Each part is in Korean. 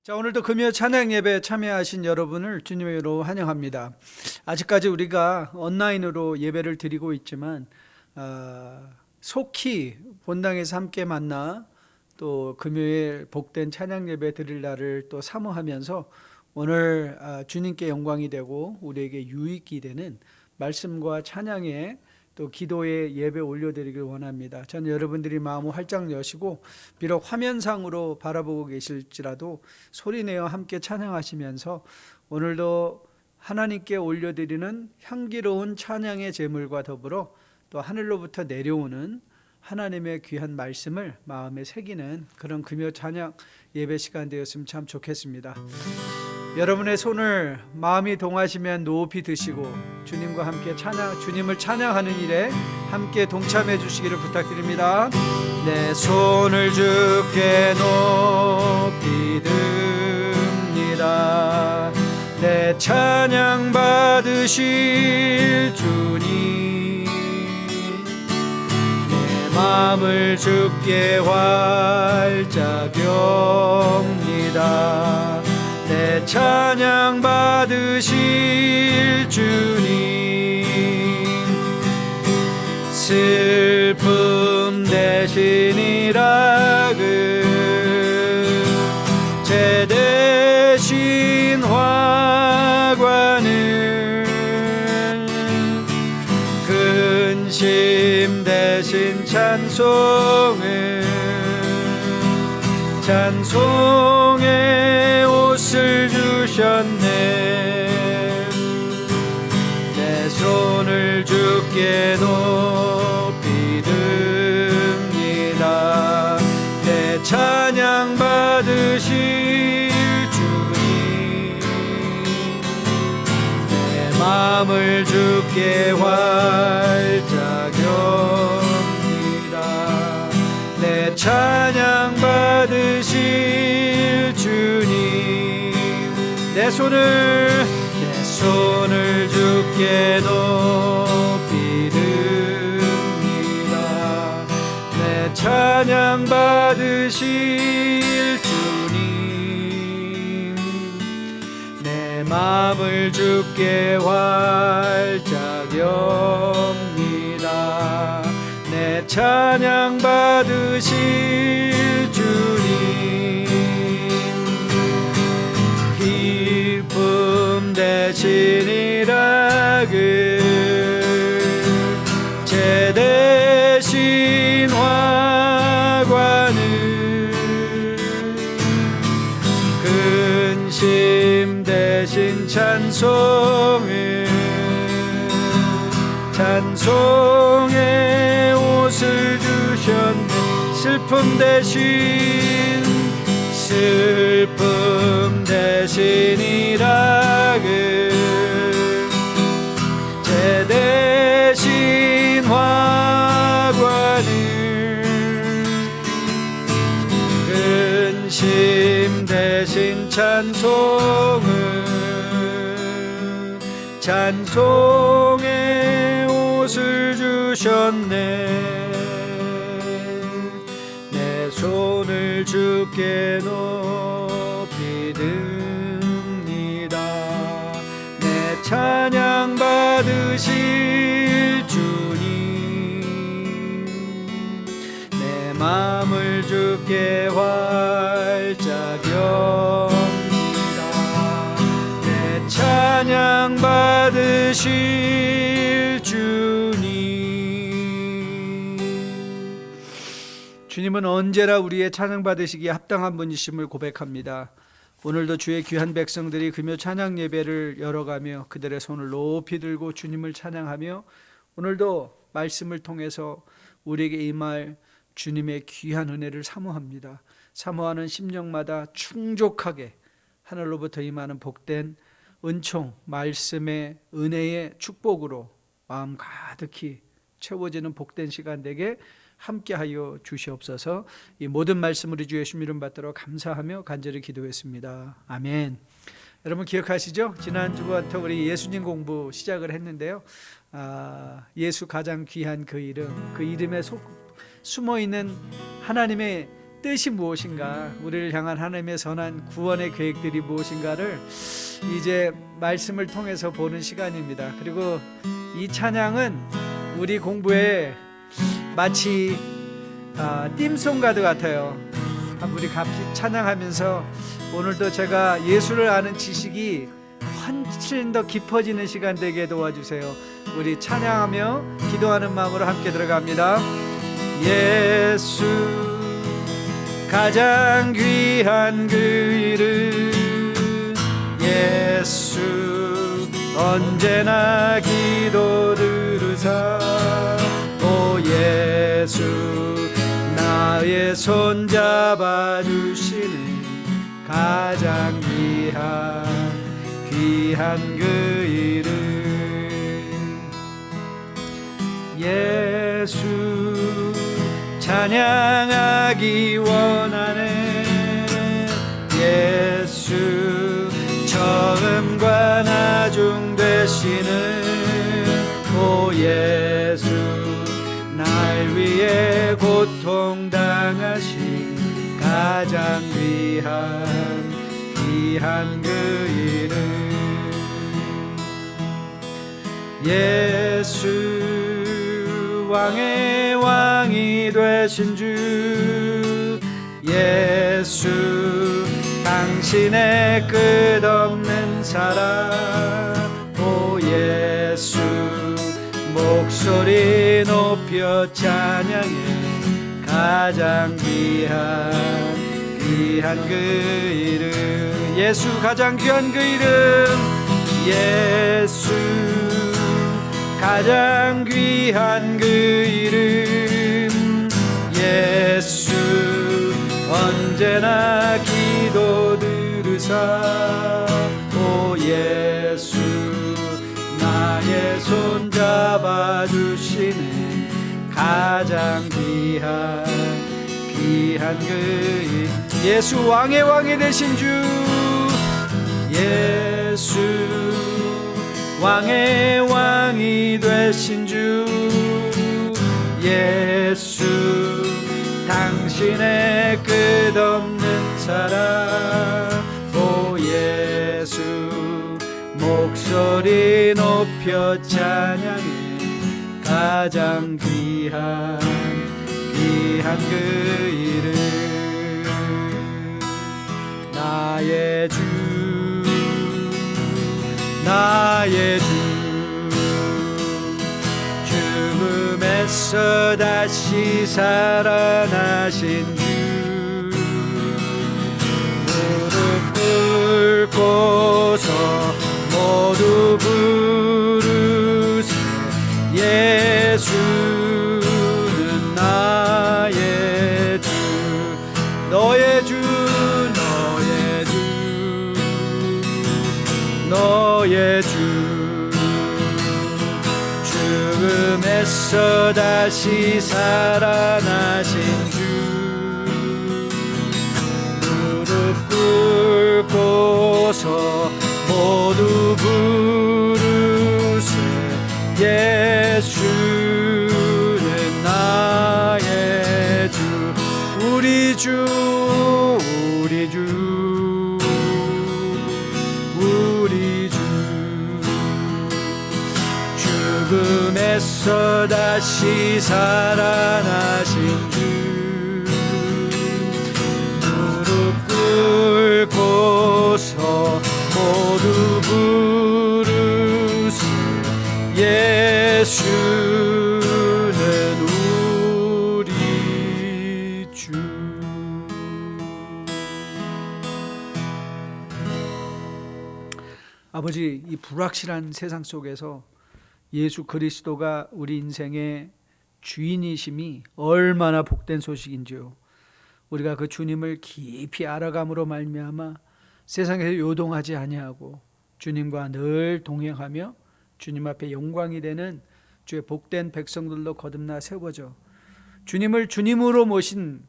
자, 오늘도 금요 찬양 예배 참여하신 여러분을 주님으로 환영합니다. 아직까지 우리가 온라인으로 예배를 드리고 있지만 속히 본당에서 함께 만나 또 금요일 복된 찬양 예배 드릴 날을 또 사모하면서 오늘 주님께 영광이 되고 우리에게 유익이 되는 말씀과 찬양의 또 기도의 예배 올려드리길 원합니다. 저는 여러분들이 마음을 활짝 여시고 비록 화면상으로 바라보고 계실지라도 소리내어 함께 찬양하시면서 오늘도 하나님께 올려드리는 향기로운 찬양의 제물과 더불어 또 하늘로부터 내려오는 하나님의 귀한 말씀을 마음에 새기는 그런 금요 찬양 예배 시간 되었으면 참 좋겠습니다. 여러분의 손을 마음이 동하시면 높이 드시고 주님과 함께 주님을 찬양하는 일에 함께 동참해 주시기를 부탁드립니다. 내 손을 주께 높이 듭니다. 내 찬양 받으실 주님, 내 마음을 주께 활짝 엽니다. 내 찬양 받으실 주님, 슬픔 대신이라 제 대신 화관을 근심 대신 찬송의 옷을 주셨네. 내 손을 주께 높이 듭니다. 내 찬양 받으실 주님, 내 마음을 주께 활짝 엽니다. 내 찬양 받으실 주님, 내 손을 주께 높이 듭니다. 내 찬양 받으실 주님, 내 마음을 주께 활짝 엽니다. 내 찬양 받으실 주님, 기쁨 대신이라 제 대신 화관을 근심 대신 찬송의 옷을 주셨네. 슬픔 대신이라 제 대신 화관을 근심 대신 찬송의 옷을 주셨네. 내 손을 주께 높이 듭니다. 내 찬양 받으실 주님, 내 마음을 주께 활짝 엽니다. 내 찬양 받으실 주님. 주님은 언제나 우리의 찬양 받으시기에 합당한 분이심을 고백합니다. 오늘도 주의 귀한 백성들이 금요 찬양 예배를 열어가며 그들의 손을 높이 들고 주님을 찬양하며 오늘도 말씀을 통해서 우리에게 임할 주님의 귀한 은혜를 사모합니다. 사모하는 심령마다 충족하게 하늘로부터 임하는 복된 은총, 말씀의 은혜의 축복으로 마음 가득히 채워지는 복된 시간 되게 함께하여 주시옵소서. 이 모든 말씀을 주의 예수 이름 받들어 감사하며 간절히 기도했습니다. 아멘. 여러분 기억하시죠? 지난주부터 우리 예수님 공부 시작을 했는데요. 예수 가장 귀한 그 이름, 그 이름에 숨어있는 하나님의 뜻이 무엇인가, 우리를 향한 하나님의 선한 구원의 계획들이 무엇인가를 이제 말씀을 통해서 보는 시간입니다. 그리고 이 찬양은 우리 공부에 마치 띵송가드 같아요. 우리 같이 찬양하면서 오늘도 제가 예수를 아는 지식이 훨씬 더 깊어지는 시간 되게 도와주세요. 우리 찬양하며 기도하는 마음으로 함께 들어갑니다. 예수 가장 귀한 그 이름, 예수 언제나 기도 들으사, 오 예수 나의 손 잡아주시는 가장 귀한 그 이름, 예수 찬양하기 원하네, 예수 처음과 나중 되시는 오 예수 날 위해 고통당하신 가장 귀한 그 이름, 예수 왕의 왕이 되신 주, 예수 당신의 끝없는 사랑, 오 예수 목소리 높여 찬양해 가장 귀한 그 이름, 예수 가장 귀한 그 이름, 예수 가장 귀한 그 이름, 예수 언제나 기도 들으사, 오 예수 나의 손 잡아주시는 가장 귀한 그 이름, 예수 왕의 왕이 되신 주, 예수 왕의 왕이 되신 주, 예수 당신의 끝없는 사랑, 오 예수 목소리 높여 찬양해 가장 귀한 그 이름, 나의 주 나의 주 죽음에서 다시 살아나신 주, 무릎 꿇고서 모두 부르세, 예수는 나의 주, 너의 주 너의 주 죽음에서 다시 살아나신 주, 무릎 꿇고서 모두 부르세, 예수는 나의 주, 우리 주 죽음에서 다시 살아나신 주, 무릎 꿇고서 모두 부르세, 예수는 우리 주. 아버지, 이 불확실한 세상 속에서 예수 그리스도가 우리 인생의 주인이심이 얼마나 복된 소식인지요. 우리가 그 주님을 깊이 알아감으로 말미암아 세상에서 요동하지 아니하고 주님과 늘 동행하며 주님 앞에 영광이 되는 주의 복된 백성들로 거듭나 세워져 주님을 주님으로 모신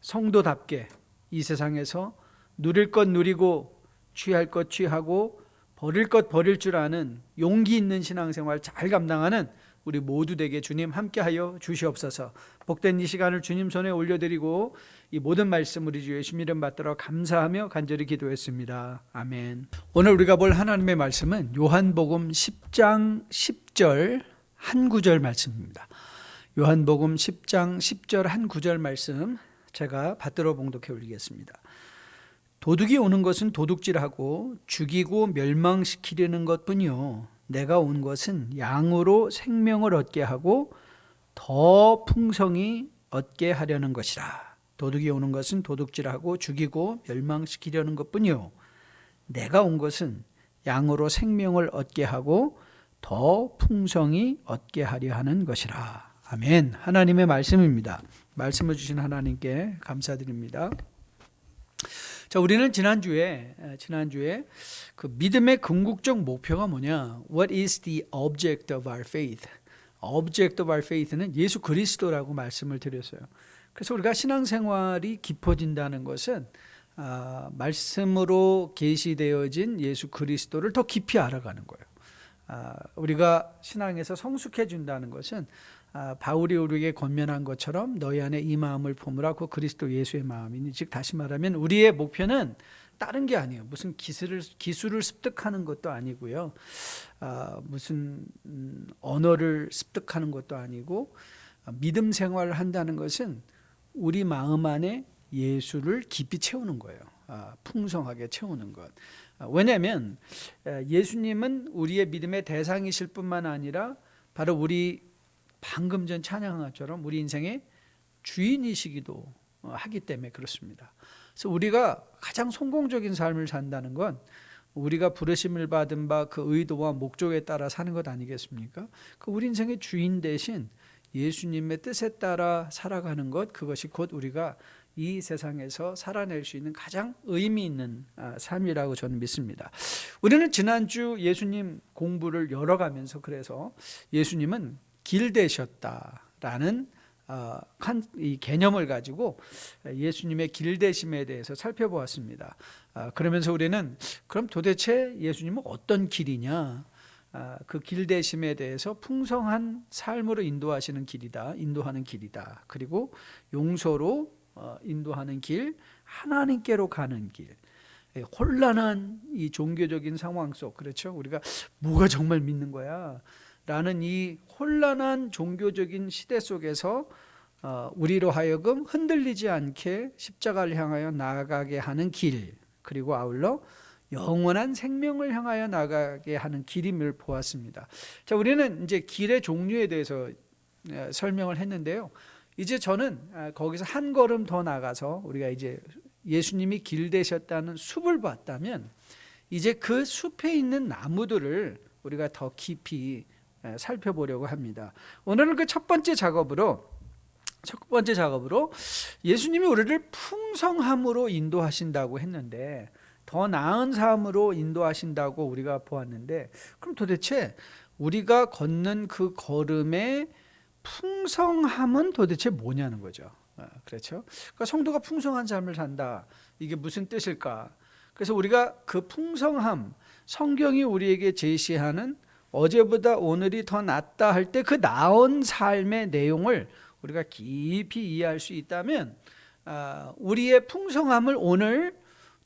성도답게 이 세상에서 누릴 것 누리고 취할 것 취하고 버릴 것 버릴 줄 아는 용기 있는 신앙생활 잘 감당하는 우리 모두 되게 주님 함께하여 주시옵소서. 복된 이 시간을 주님 손에 올려드리고 이 모든 말씀 우리 주 예수님 이름 받들어 감사하며 간절히 기도했습니다. 아멘. 오늘 우리가 볼 하나님의 말씀은 요한복음 10장 10절 한 구절 말씀입니다. 요한복음 10장 10절 한 구절 말씀 제가 받들어 봉독해 올리겠습니다. 도둑이 오는 것은 도둑질하고 죽이고 멸망시키려는 것뿐이요 내가 온 것은 양으로 생명을 얻게 하고 더 풍성히 얻게 하려는 것이라. 도둑이 오는 것은 도둑질하고 죽이고 멸망시키려는 것뿐이요 내가 온 것은 양으로 생명을 얻게 하고 더 풍성히 얻게 하려 하는 것이라. 아멘. 하나님의 말씀입니다. 말씀을 주신 하나님께 감사드립니다. 자, 우리는 지난주에 그 믿음의 궁극적 목표가 뭐냐? What is the object of our faith? Object of our faith는 예수 그리스도라고 말씀을 드렸어요. 그래서 우리가 신앙생활이 깊어진다는 것은 말씀으로 계시되어진 예수 그리스도를 더 깊이 알아가는 거예요. 우리가 신앙에서 성숙해진다는 것은 바울이 우리에게 권면한 것처럼 너희 안에 이 마음을 품으라 그 그리스도 예수의 마음이니, 즉 다시 말하면 우리의 목표는 다른 게 아니에요. 무슨 기술을 습득하는 것도 아니고요, 무슨 언어를 습득하는 것도 아니고, 믿음 생활을 한다는 것은 우리 마음 안에 예수를 깊이 채우는 거예요. 풍성하게 채우는 것. 왜냐하면 예수님은 우리의 믿음의 대상이실 뿐만 아니라 바로 우리 방금 전 찬양처럼 우리 인생의 주인이시기도 하기 때문에 그렇습니다. 그래서 우리가 가장 성공적인 삶을 산다는 건 우리가 부르심을 받은 바 그 의도와 목적에 따라 사는 것 아니겠습니까? 그 우리 인생의 주인 대신 예수님의 뜻에 따라 살아가는 것, 그것이 곧 우리가 이 세상에서 살아낼 수 있는 가장 의미 있는 삶이라고 저는 믿습니다. 우리는 지난주 예수님 공부를 열어가면서 그래서 예수님은 길 되셨다라는 이 개념을 가지고 예수님의 길 되심에 대해서 살펴보았습니다. 그러면서 우리는 그럼 도대체 예수님은 어떤 길이냐, 그 길 되심에 대해서 풍성한 삶으로 인도하는 길이다. 그리고 용서로 인도하는 길, 하나님께로 가는 길. 혼란한 이 종교적인 상황 속, 그렇죠? 우리가 뭐가 정말 믿는 거야? 라는 이 혼란한 종교적인 시대 속에서 우리로 하여금 흔들리지 않게 십자가를 향하여 나아가게 하는 길, 그리고 아울러 영원한 생명을 향하여 나가게 하는 길임을 보았습니다. 자, 우리는 이제 길의 종류에 대해서 설명을 했는데요. 이제 저는 거기서 한 걸음 더 나가서 우리가 이제 예수님이 길 되셨다는 숲을 봤다면 이제 그 숲에 있는 나무들을 우리가 더 깊이 살펴보려고 합니다. 오늘은 그 첫 번째 작업으로 예수님이 우리를 풍성함으로 인도하신다고 했는데, 더 나은 삶으로 인도하신다고 우리가 보았는데, 그럼 도대체 우리가 걷는 그 걸음의 풍성함은 도대체 뭐냐는 거죠. 그렇죠? 그러니까 성도가 풍성한 삶을 산다, 이게 무슨 뜻일까? 그래서 우리가 그 풍성함, 성경이 우리에게 제시하는 어제보다 오늘이 더 낫다 할 때 그 나은 삶의 내용을 우리가 깊이 이해할 수 있다면 우리의 풍성함을 오늘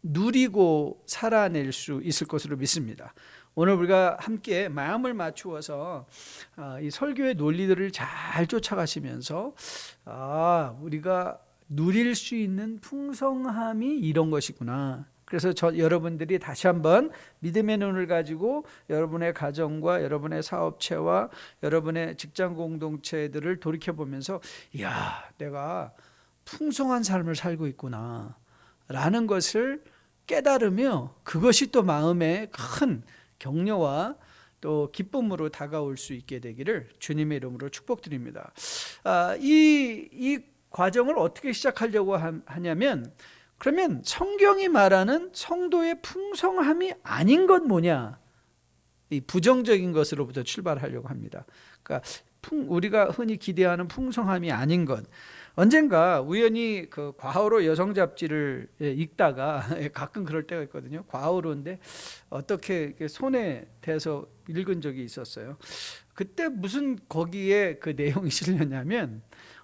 누리고 살아낼 수 있을 것으로 믿습니다. 오늘 우리가 함께 마음을 맞추어서 이 설교의 논리들을 잘 쫓아가시면서 우리가 누릴 수 있는 풍성함이 이런 것이구나. 그래서 여러분들이 다시 한번 믿음의 눈을 가지고 여러분의 가정과 여러분의 사업체와 여러분의 직장 공동체들을 돌이켜보면서, 이야, 내가 풍성한 삶을 살고 있구나 라는 것을 깨달으며 그것이 또 마음에 큰 격려와 또 기쁨으로 다가올 수 있게 되기를 주님의 이름으로 축복드립니다. 이 과정을 어떻게 시작하려고 하냐면, 그러면 성경이 말하는 성도의 풍성함이 아닌 것 뭐냐? 이 부정적인 것으로부터 출발하려고 합니다. 그러니까 우리가 흔히 기대하는 풍성함이 아닌 것. 언젠가 우연히 그 과오로 여성 잡지를 읽다가 가끔 그럴 때가 있거든요. 과오로인데 어떻게 손에 대서 읽은 적이 있었어요. 그때 무슨 거기에 그 내용이 실렸냐면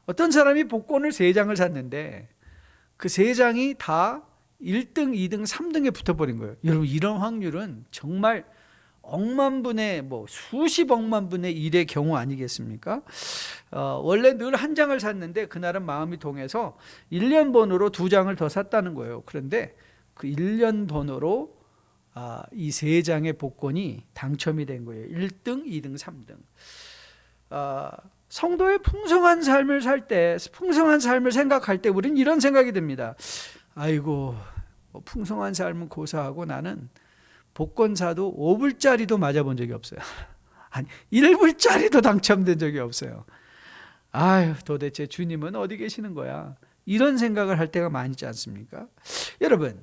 어떤 사람이 복권을 3장을 샀는데 그 3장이 다 1등, 2등, 3등에 붙어버린 거예요. 여러분 이런 확률은 정말 억만분의 수십억만분의 1의 경우 아니겠습니까? 원래 늘 1장을 샀는데 그날은 마음이 동해서 1년 번호로 2장을 더 샀다는 거예요. 그런데 그 1년 번호로 이 3장의 복권이 당첨이 된 거예요. 1등, 2등, 3등. 성도의 풍성한 삶을 살 때, 풍성한 삶을 생각할 때 우리는 이런 생각이 듭니다. 아이고, 풍성한 삶은 고사하고 나는 복권 사도 5불짜리도 맞아본 적이 없어요. 아니 1불짜리도 당첨된 적이 없어요. 아유, 도대체 주님은 어디 계시는 거야? 이런 생각을 할 때가 많이 있지 않습니까? 여러분,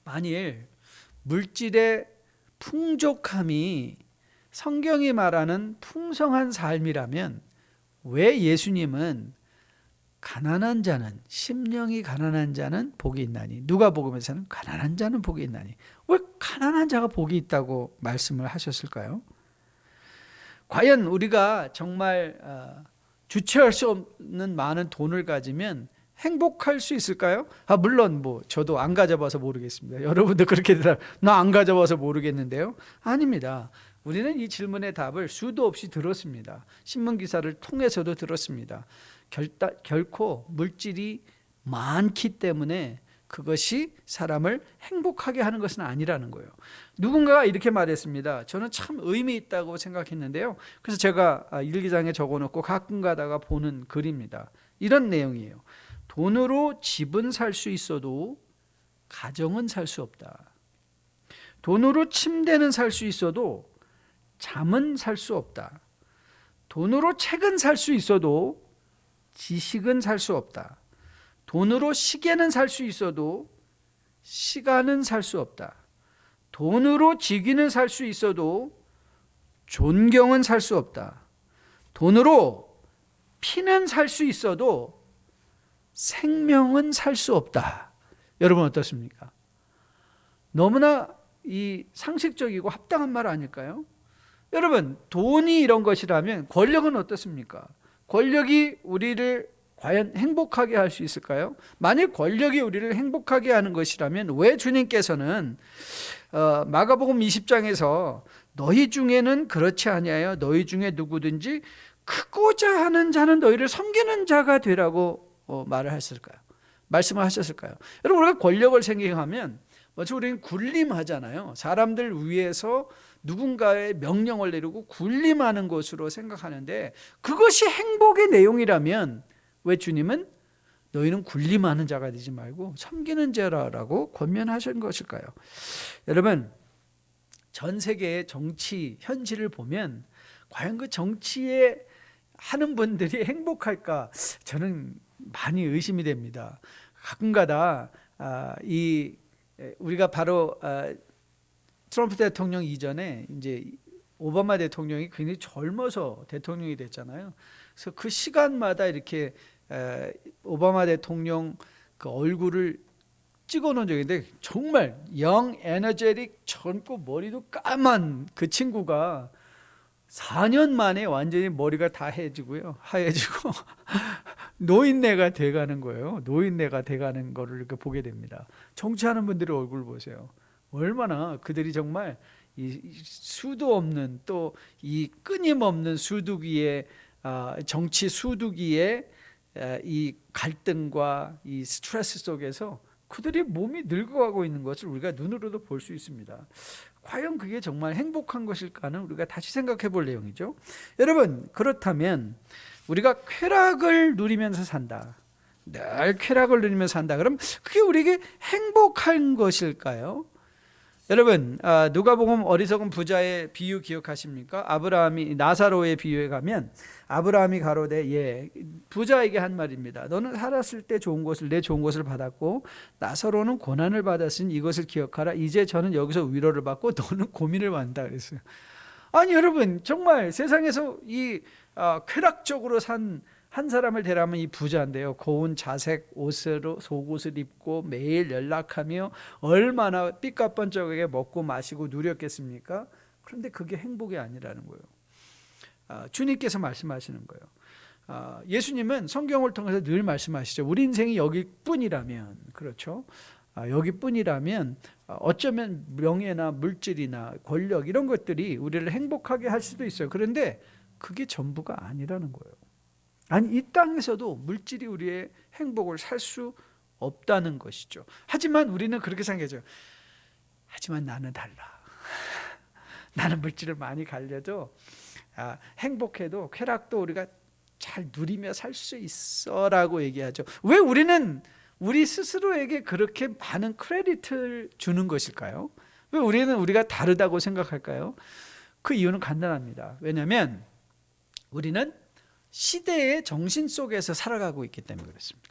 만일 물질의 풍족함이 성경이 말하는 풍성한 삶이라면 왜 예수님은 가난한 자는, 심령이 가난한 자는 복이 있나니, 누가복음에서는 가난한 자는 복이 있나니, 왜 가난한 자가 복이 있다고 말씀을 하셨을까요? 과연 우리가 정말 주체할 수 없는 많은 돈을 가지면 행복할 수 있을까요? 물론 저도 안 가져봐서 모르겠습니다. 여러분도 그렇게 나 안 가져봐서 모르겠는데요. 아닙니다. 우리는 이 질문의 답을 수도 없이 들었습니다. 신문 기사를 통해서도 들었습니다. 결코 물질이 많기 때문에 그것이 사람을 행복하게 하는 것은 아니라는 거예요. 누군가가 이렇게 말했습니다. 저는 참 의미 있다고 생각했는데요. 그래서 제가 일기장에 적어놓고 가끔 가다가 보는 글입니다. 이런 내용이에요. 돈으로 집은 살 수 있어도 가정은 살 수 없다. 돈으로 침대는 살 수 있어도 잠은 살 수 없다. 돈으로 책은 살 수 있어도 지식은 살 수 없다. 돈으로 시계는 살 수 있어도 시간은 살 수 없다. 돈으로 직위는 살 수 있어도 존경은 살 수 없다. 돈으로 피는 살 수 있어도 생명은 살 수 없다. 여러분 어떻습니까? 너무나 이 상식적이고 합당한 말 아닐까요? 여러분, 돈이 이런 것이라면 권력은 어떻습니까? 권력이 우리를 과연 행복하게 할 수 있을까요? 만일 권력이 우리를 행복하게 하는 것이라면 왜 주님께서는 마가복음 20장에서 너희 중에는 그렇지 아니하여 너희 중에 누구든지 크고자 하는 자는 너희를 섬기는 자가 되라고 말을 했을까요? 말씀을 하셨을까요? 여러분, 우리가 권력을 생각하면 먼저 우리는 군림하잖아요. 사람들 위해서 누군가의 명령을 내리고 군림하는 것으로 생각하는데 그것이 행복의 내용이라면 왜 주님은 너희는 군림하는 자가 되지 말고 섬기는 자라고 권면하신 것일까요? 여러분, 전 세계의 정치 현실을 보면 과연 그 정치에 하는 분들이 행복할까? 저는 많이 의심이 됩니다. 가끔가다 우리가 바로 트럼프 대통령 이전에 이제 오바마 대통령이 굉장히 젊어서 대통령이 됐잖아요. 그래서 그 시간마다 이렇게 오바마 대통령 그 얼굴을 찍어놓은 적이 있는데 정말 영 에너제틱 젊고 머리도 까만 그 친구가 4년 만에 완전히 머리가 다 하얘지고 노인네가 돼가는 거예요. 노인네가 돼가는 거를 이렇게 보게 됩니다. 정치하는 분들의 얼굴 보세요. 얼마나 그들이 정말 이 수도 없는 또 이 끊임없는 수두기에 정치 수두기에 이 갈등과 이 스트레스 속에서 그들의 몸이 늙어가고 있는 것을 우리가 눈으로도 볼 수 있습니다. 과연 그게 정말 행복한 것일까는 우리가 다시 생각해 볼 내용이죠. 여러분, 그렇다면 우리가 쾌락을 누리면서 산다. 늘 쾌락을 누리면서 산다. 그럼 그게 우리에게 행복한 것일까요? 여러분, 누가복음 어리석은 부자의 비유 기억하십니까? 아브라함이 나사로의 비유에 가면 아브라함이 가로되 부자에게 한 말입니다. 너는 살았을 때 내 좋은 것을 받았고 나사로는 고난을 받았으니 이것을 기억하라. 이제 저는 여기서 위로를 받고 너는 고민을 받는다 그랬어요. 아니 여러분, 정말 세상에서 이 쾌락적으로 산 한 사람을 대라면 이 부자인데요, 고운 자색 옷으로 속옷을 입고 매일 연락하며 얼마나 삐까뻔쩍하게 먹고 마시고 누렸겠습니까? 그런데 그게 행복이 아니라는 거예요. 주님께서 말씀하시는 거예요. 예수님은 성경을 통해서 늘 말씀하시죠. 우리 인생이 여기뿐이라면, 그렇죠? 여기뿐이라면 어쩌면 명예나 물질이나 권력 이런 것들이 우리를 행복하게 할 수도 있어요. 그런데 그게 전부가 아니라는 거예요. 아니, 이 땅에서도 물질이 우리의 행복을 살 수 없다는 것이죠. 하지만 우리는 그렇게 생각하죠. 하지만 나는 달라. 나는 물질을 많이 갈려도 행복해도 쾌락도 우리가 잘 누리며 살 수 있어 라고 얘기하죠. 왜 우리는 우리 스스로에게 그렇게 많은 크레딧을 주는 것일까요? 왜 우리는 우리가 다르다고 생각할까요? 그 이유는 간단합니다. 왜냐하면 우리는 시대의 정신 속에서 살아가고 있기 때문에 그렇습니다.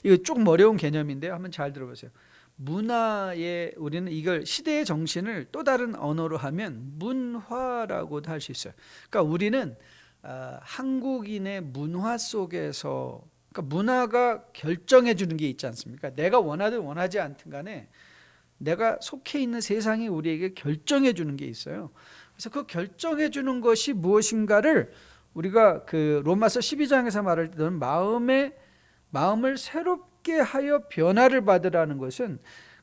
이거 조금 어려운 개념인데요, 한번 잘 들어보세요. 문화에 우리는 이걸 시대의 정신을 또 다른 언어로 하면 문화라고도 할 수 있어요. 그러니까 우리는 한국인의 문화 속에서, 그러니까 문화가 결정해 주는 게 있지 않습니까? 내가 원하든 원하지 않든 간에 내가 속해 있는 세상이 우리에게 결정해 주는 게 있어요. 그래서 그 결정해 주는 것이 무엇인가를 우리가 그 로마서 12장에서 말할 때는 마음을 새롭게 하여 변화를 받으라는 것은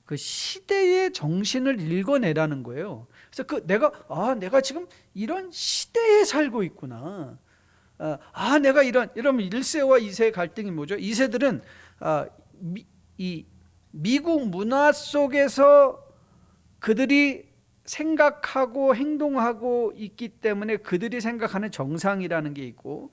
그 시대의 정신을 읽어내라는 거예요. 그래서 내가 지금 이런 시대에 살고 있구나. 내가 이러면 1세와 2세의 갈등이 뭐죠? 2세들은 미국 문화 속에서 그들이 생각하고 행동하고 있기 때문에 그들이 생각하는 정상이라는 게 있고,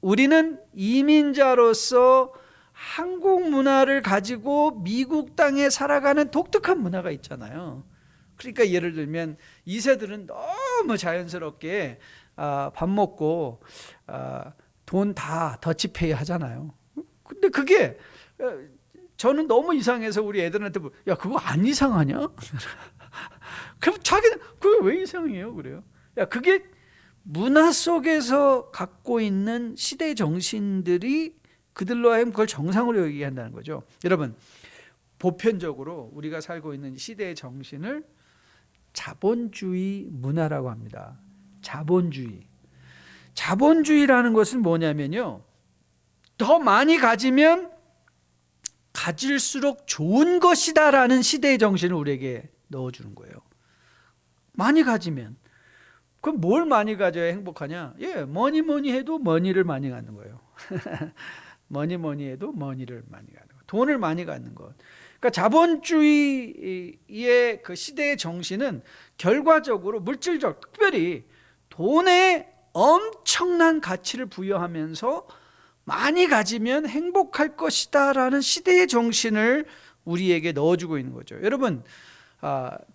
우리는 이민자로서 한국 문화를 가지고 미국 땅에 살아가는 독특한 문화가 있잖아요. 그러니까 예를 들면 2세들은 너무 자연스럽게 밥 먹고 돈 다 더치페이 하잖아요. 근데 그게 저는 너무 이상해서 우리 애들한테 야, 그거 안 이상하냐? 그럼 자기는 그게 왜 이상해요? 그래요. 야, 그게 문화 속에서 갖고 있는 시대 정신들이 그들로 하여금 그걸 정상으로 얘기한다는 거죠. 여러분, 보편적으로 우리가 살고 있는 시대의 정신을 자본주의 문화라고 합니다. 자본주의라는 것은 뭐냐면요, 더 많이 가지면 가질수록 좋은 것이다라는 시대의 정신을 우리에게 넣어주는 거예요. 많이 가지면. 그럼 뭘 많이 가져야 행복하냐? 뭐니 해도 머니를 많이 갖는 거예요. 뭐니 해도 머니를 많이 갖는 거. 돈을 많이 갖는 것. 그러니까 자본주의의 그 시대의 정신은 결과적으로 물질적, 특별히 돈에 엄청난 가치를 부여하면서 많이 가지면 행복할 것이다 라는 시대의 정신을 우리에게 넣어주고 있는 거죠. 여러분,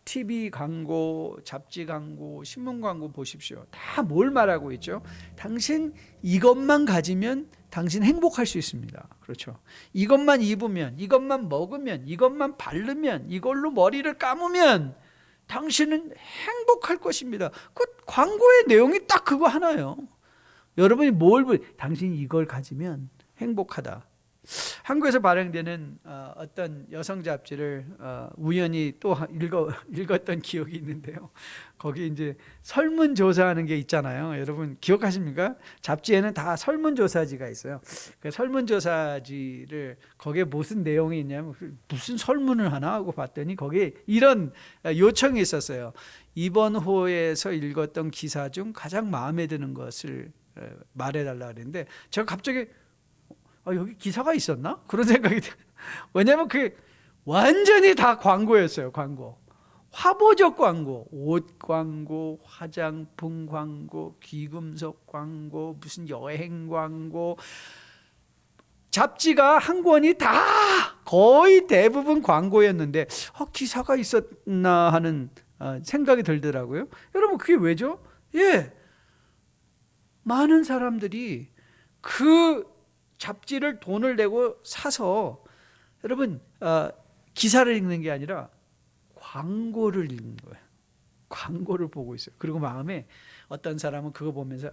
TV 광고, 잡지 광고, 신문 광고 보십시오. 다 뭘 말하고 있죠? 당신 이것만 가지면 당신 행복할 수 있습니다. 그렇죠? 이것만 입으면, 이것만 먹으면, 이것만 바르면, 이걸로 머리를 감으면 당신은 행복할 것입니다. 그 광고의 내용이 딱 그거 하나예요. 여러분이 당신이 이걸 가지면 행복하다. 한국에서 발행되는 어떤 여성 잡지를 우연히 또 읽었던 기억이 있는데요. 거기 이제 설문조사하는 게 있잖아요. 여러분 기억하십니까? 잡지에는 다 설문조사지가 있어요. 그 설문조사지를 거기에 무슨 내용이 있냐면 무슨 설문을 하나 하고 봤더니 거기에 이런 요청이 있었어요. 이번 호에서 읽었던 기사 중 가장 마음에 드는 것을 말해달라 그랬는데 제가 갑자기 여기 기사가 있었나? 그런 생각이 들어요. 왜냐하면 그게 완전히 다 광고였어요. 광고. 화보적 광고, 옷 광고, 화장품 광고, 귀금속 광고, 무슨 여행 광고. 잡지가 한 권이 다 거의 대부분 광고였는데 기사가 있었나 하는 생각이 들더라고요. 여러분 그게 왜죠? 많은 사람들이 그 잡지를 돈을 내고 사서 여러분 기사를 읽는 게 아니라 광고를 읽는 거예요. 광고를 보고 있어요. 그리고 마음에 어떤 사람은 그거 보면서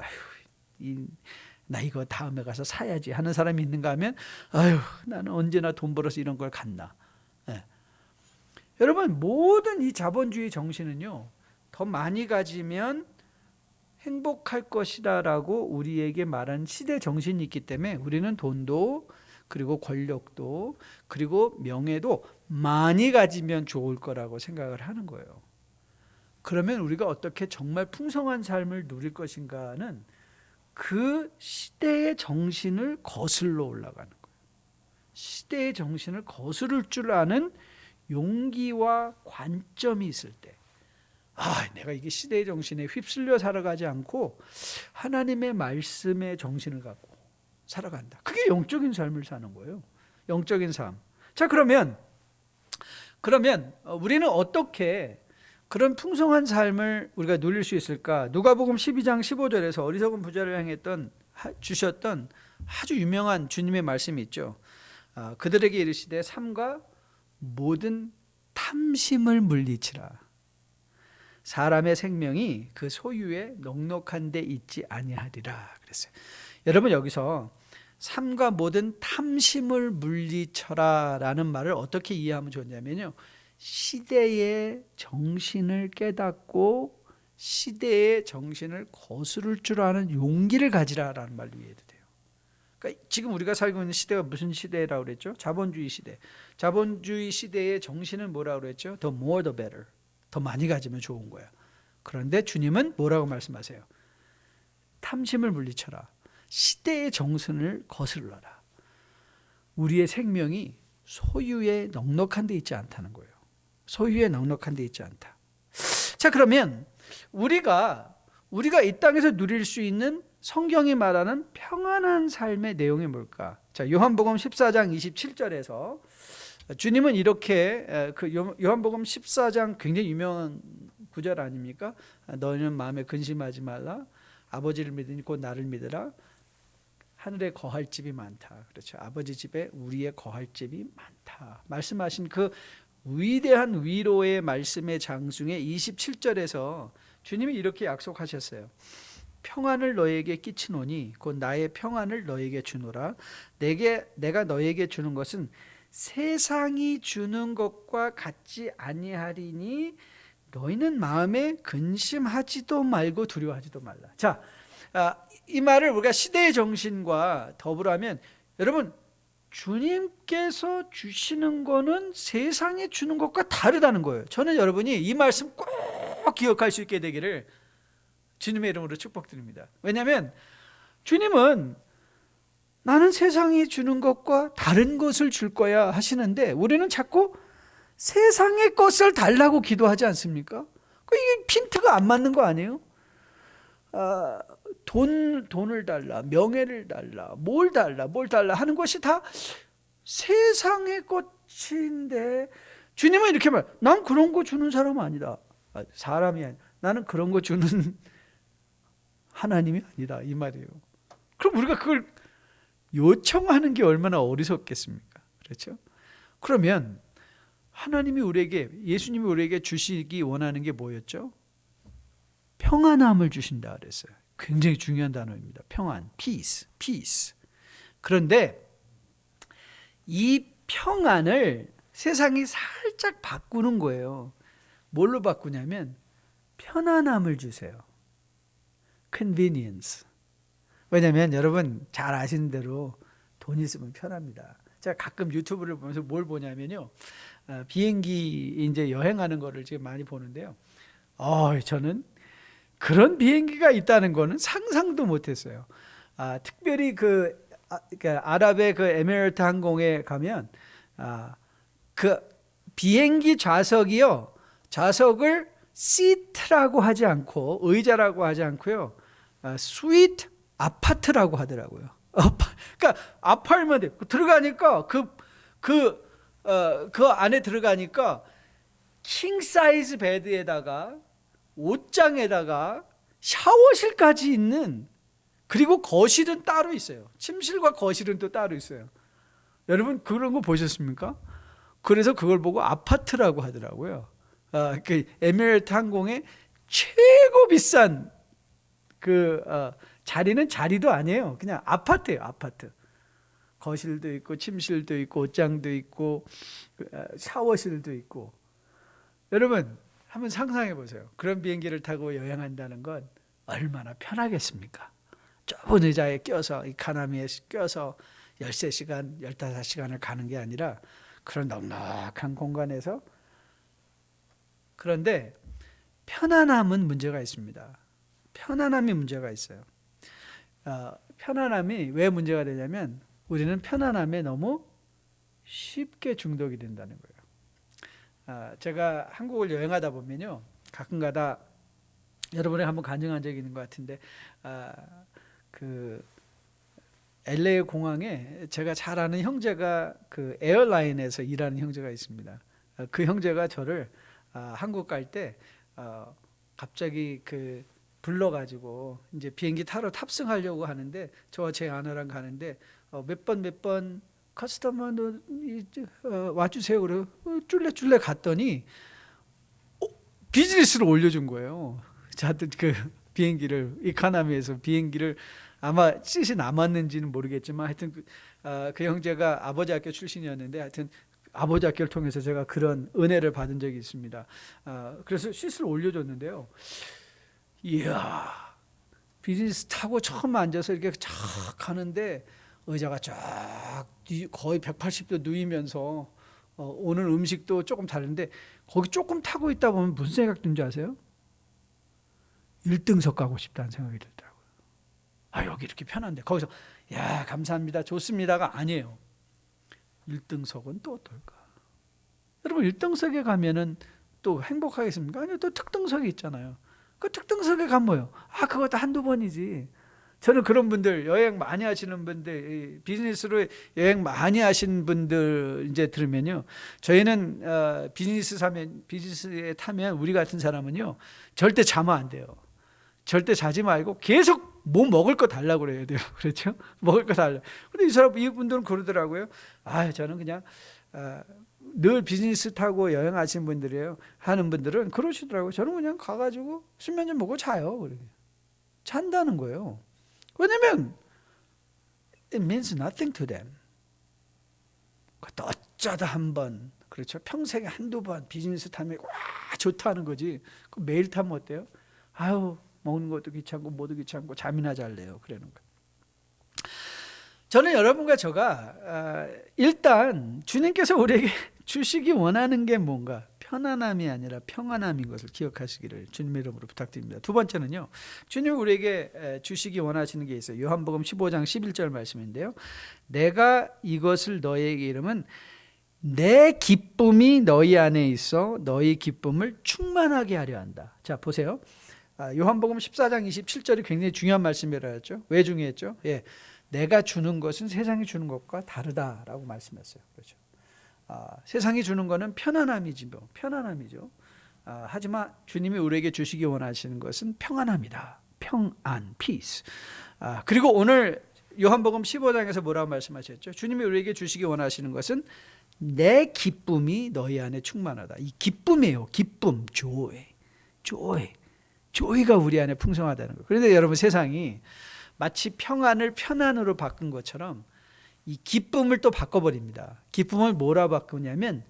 나 이거 다음에 가서 사야지 하는 사람이 있는가 하면 아유, 나는 언제나 돈 벌어서 이런 걸 갖나. 예. 여러분, 모든 이 자본주의 정신은요, 더 많이 가지면 행복할 것이다 라고 우리에게 말한 시대 정신이 있기 때문에 우리는 돈도, 그리고 권력도, 그리고 명예도 많이 가지면 좋을 거라고 생각을 하는 거예요. 그러면 우리가 어떻게 정말 풍성한 삶을 누릴 것인가는 그 시대의 정신을 거슬러 올라가는 거예요. 시대의 정신을 거스를 줄 아는 용기와 관점이 있을 때, 내가 이게 시대의 정신에 휩쓸려 살아가지 않고 하나님의 말씀의 정신을 갖고 살아간다. 그게 영적인 삶을 사는 거예요. 영적인 삶. 자, 그러면 우리는 어떻게 그런 풍성한 삶을 우리가 누릴 수 있을까? 누가복음 12장 15절에서 어리석은 부자를 향했던 주셨던 아주 유명한 주님의 말씀이 있죠. 그들에게 이르시되 삼가 모든 탐심을 물리치라. 사람의 생명이 그 소유에 넉넉한 데 있지 아니하리라 그랬어요. 여러분, 여기서 삼가 모든 탐심을 물리쳐라 라는 말을 어떻게 이해하면 좋냐면요, 시대의 정신을 깨닫고 시대의 정신을 거스를 줄 아는 용기를 가지라라는 말로 이해해도 돼요. 그러니까 지금 우리가 살고 있는 시대가 무슨 시대라고 그랬죠? 자본주의 시대. 자본주의 시대의 정신은 뭐라고 그랬죠? The more the better. 더 많이 가지면 좋은 거야. 그런데 주님은 뭐라고 말씀하세요? 탐심을 물리쳐라. 시대의 정신을 거슬러라. 우리의 생명이 소유에 넉넉한 데 있지 않다는 거예요. 소유에 넉넉한 데 있지 않다. 자, 그러면 우리가 이 땅에서 누릴 수 있는 성경이 말하는 평안한 삶의 내용이 뭘까? 자, 요한복음 14장 27절에서 주님은 이렇게, 요한복음 14장 굉장히 유명한 구절 아닙니까? 너희는 마음에 근심하지 말라. 아버지를 믿으니 곧 나를 믿으라. 하늘에 거할 집이 많다. 그렇죠. 아버지 집에 우리의 거할 집이 많다. 말씀하신 그 위대한 위로의 말씀의 장중에 27절에서 주님이 이렇게 약속하셨어요. 평안을 너에게 끼치노니 곧 나의 평안을 너에게 주노라. 내가 너에게 주는 것은 세상이 주는 것과 같지 아니하리니 너희는 마음에 근심하지도 말고 두려워하지도 말라. 자, 이 말을 우리가 시대의 정신과 더불어하면, 여러분, 주님께서 주시는 거는 세상에 주는 것과 다르다는 거예요. 저는 여러분이 이 말씀 꼭 기억할 수 있게 되기를 주님의 이름으로 축복드립니다. 왜냐하면 주님은 나는 세상이 주는 것과 다른 것을 줄 거야 하시는데 우리는 자꾸 세상의 것을 달라고 기도하지 않습니까? 이게 핀트가 안 맞는 거 아니에요? 돈을 달라, 명예를 달라, 뭘 달라 하는 것이 다 세상의 것인데 주님은 이렇게 난 그런 거 주는 사람 아니다. 사람이 아니라 나는 그런 거 주는 하나님이 아니다, 이 말이에요. 그럼 우리가 그걸 요청하는 게 얼마나 어리석겠습니까? 그렇죠? 그러면 하나님이 우리에게, 예수님이 우리에게 주시기 원하는 게 뭐였죠? 평안함을 주신다 그랬어요. 굉장히 중요한 단어입니다. 평안, peace. 그런데 이 평안을 세상이 살짝 바꾸는 거예요. 뭘로 바꾸냐면 편안함을 주세요. convenience. 왜냐하면 여러분 잘 아시는 대로 돈 있으면 편합니다. 제가 가끔 유튜브를 보면서 뭘 보냐면요, 비행기 이제 여행하는 거를 지금 많이 보는데요. 저는 그런 비행기가 있다는 거는 상상도 못했어요. 특별히 아랍의 그 에미레이트 항공에 가면 그 비행기 좌석이요, 좌석을 시트라고 하지 않고 의자라고 하지 않고요, 스위트 아파트라고 하더라고요. 그러니까 아파트먼트 들어가니까 그 안에 들어가니까 킹 사이즈 베드에다가 옷장에다가 샤워실까지 있는, 그리고 거실은 따로 있어요. 침실과 거실은 또 따로 있어요. 여러분 그런 거 보셨습니까? 그래서 그걸 보고 아파트라고 하더라고요. 그 에미레이트 항공의 최고 비싼 자리는 자리도 아니에요. 그냥 아파트예요, 아파트. 거실도 있고 침실도 있고 옷장도 있고 샤워실도 있고. 여러분 한번 상상해 보세요. 그런 비행기를 타고 여행한다는 건 얼마나 편하겠습니까? 좁은 의자에 껴서 이카노미에 껴서 13시간, 15시간을 가는 게 아니라 그런 넉넉한 공간에서. 그런데 편안함은 문제가 있습니다. 편안함이 문제가 있어요. 편안함이 왜 문제가 되냐면 우리는 편안함에 너무 쉽게 중독이 된다는 거예요. 제가 한국을 여행하다 보면요, 가끔가다 여러분이 한번 간증한 적이 있는 것 같은데, 그 LA 공항에 제가 잘 아는 형제가 그 에어라인에서 일하는 형제가 있습니다. 그 형제가 저를 한국 갈 때 갑자기 그 불러가지고 이제 비행기 타러 탑승하려고 하는데 저와 제 아내랑 가는데 몇 번 커스터머 와주세요. 그래 쫄래 갔더니 비즈니스로 올려준 거예요. 자들 그 비행기를 이카노미에서 비행기를 아마 찢이 남았는지는 모르겠지만 하여튼 그 형제가 아버지 학교 출신이었는데 하여튼 아버지 학교를 통해서 제가 그런 은혜를 받은 적이 있습니다. 그래서 시스를 올려줬는데요. 이야, 비즈니스 타고 처음 앉아서 이렇게 쫙 하는데 의자가 쫙 거의 180도 누이면서 오늘 음식도 조금 다른데 거기 조금 타고 있다 보면 무슨 생각 든지 아세요? 1등석 가고 싶다는 생각이 들더라고요. 여기 이렇게 편한데 거기서 야 감사합니다 좋습니다가 아니에요. 1등석은 또 어떨까? 여러분 1등석에 가면은 또 행복하겠습니까? 아니요, 또 특등석이 있잖아요. 그 특등석에 가면 뭐예요? 그것도 한두 번이지. 저는 그런 분들, 여행 많이 하시는 분들, 비즈니스로 여행 많이 하신 분들 이제 들으면요, 저희는 비즈니스에 타면 우리 같은 사람은요 절대 자면 안 돼요. 절대 자지 말고 계속 뭐 먹을 거 달라고 그래야 돼요. 그렇죠? 먹을 거 달라. 근데 이분들은 그러더라고요. 저는 그냥 늘 비즈니스 타고 여행하신 분들이에요. 하는 분들은 그러시더라고요. 저는 그냥 가가지고 수면 좀 먹고 자요. 그래. 잔다는 거예요. 왜냐면 it means nothing to them. 어쩌다 한 번, 그렇죠? 평생에 한두 번 비즈니스 타면 와 좋다는 거지. 매일 타면 어때요? 먹는 것도 귀찮고 뭐도 귀찮고 잠이나 잘래요. 그러는 거예요. 저는 여러분과 저가 일단 주님께서 우리에게 주시기 원하는 게 뭔가 편안함이 아니라 평안함인 것을 기억하시기를 주님의 이름으로 부탁드립니다. 두 번째는요, 주님이 우리에게 주시기 원하시는 게 있어요. 요한복음 15장 11절 말씀인데요, 내가 이것을 너희에게 이르면 내 기쁨이 너희 안에 있어 너희 기쁨을 충만하게 하려 한다. 자 보세요. 요한복음 14장 27절이 굉장히 중요한 말씀이라죠. 왜 중요했죠? 내가 주는 것은 세상이 주는 것과 다르다라고 말씀했어요. 그렇죠. 세상이 주는 것은 편안함이죠. 하지만 주님이 우리에게 주시기 원하시는 것은 평안함이다. 평안, peace. 그리고 오늘 요한복음 15장에서 뭐라고 말씀하셨죠? 주님이 우리에게 주시기 원하시는 것은 내 기쁨이 너희 안에 충만하다. 이 기쁨이에요. 기쁨, joy가 우리 안에 풍성하다는 거예요. 그런데 여러분 세상이 마치 평안을 편안으로 바꾼 것처럼 이 기쁨을 또 바꿔버립니다. 기쁨을 뭐라 바꾸냐면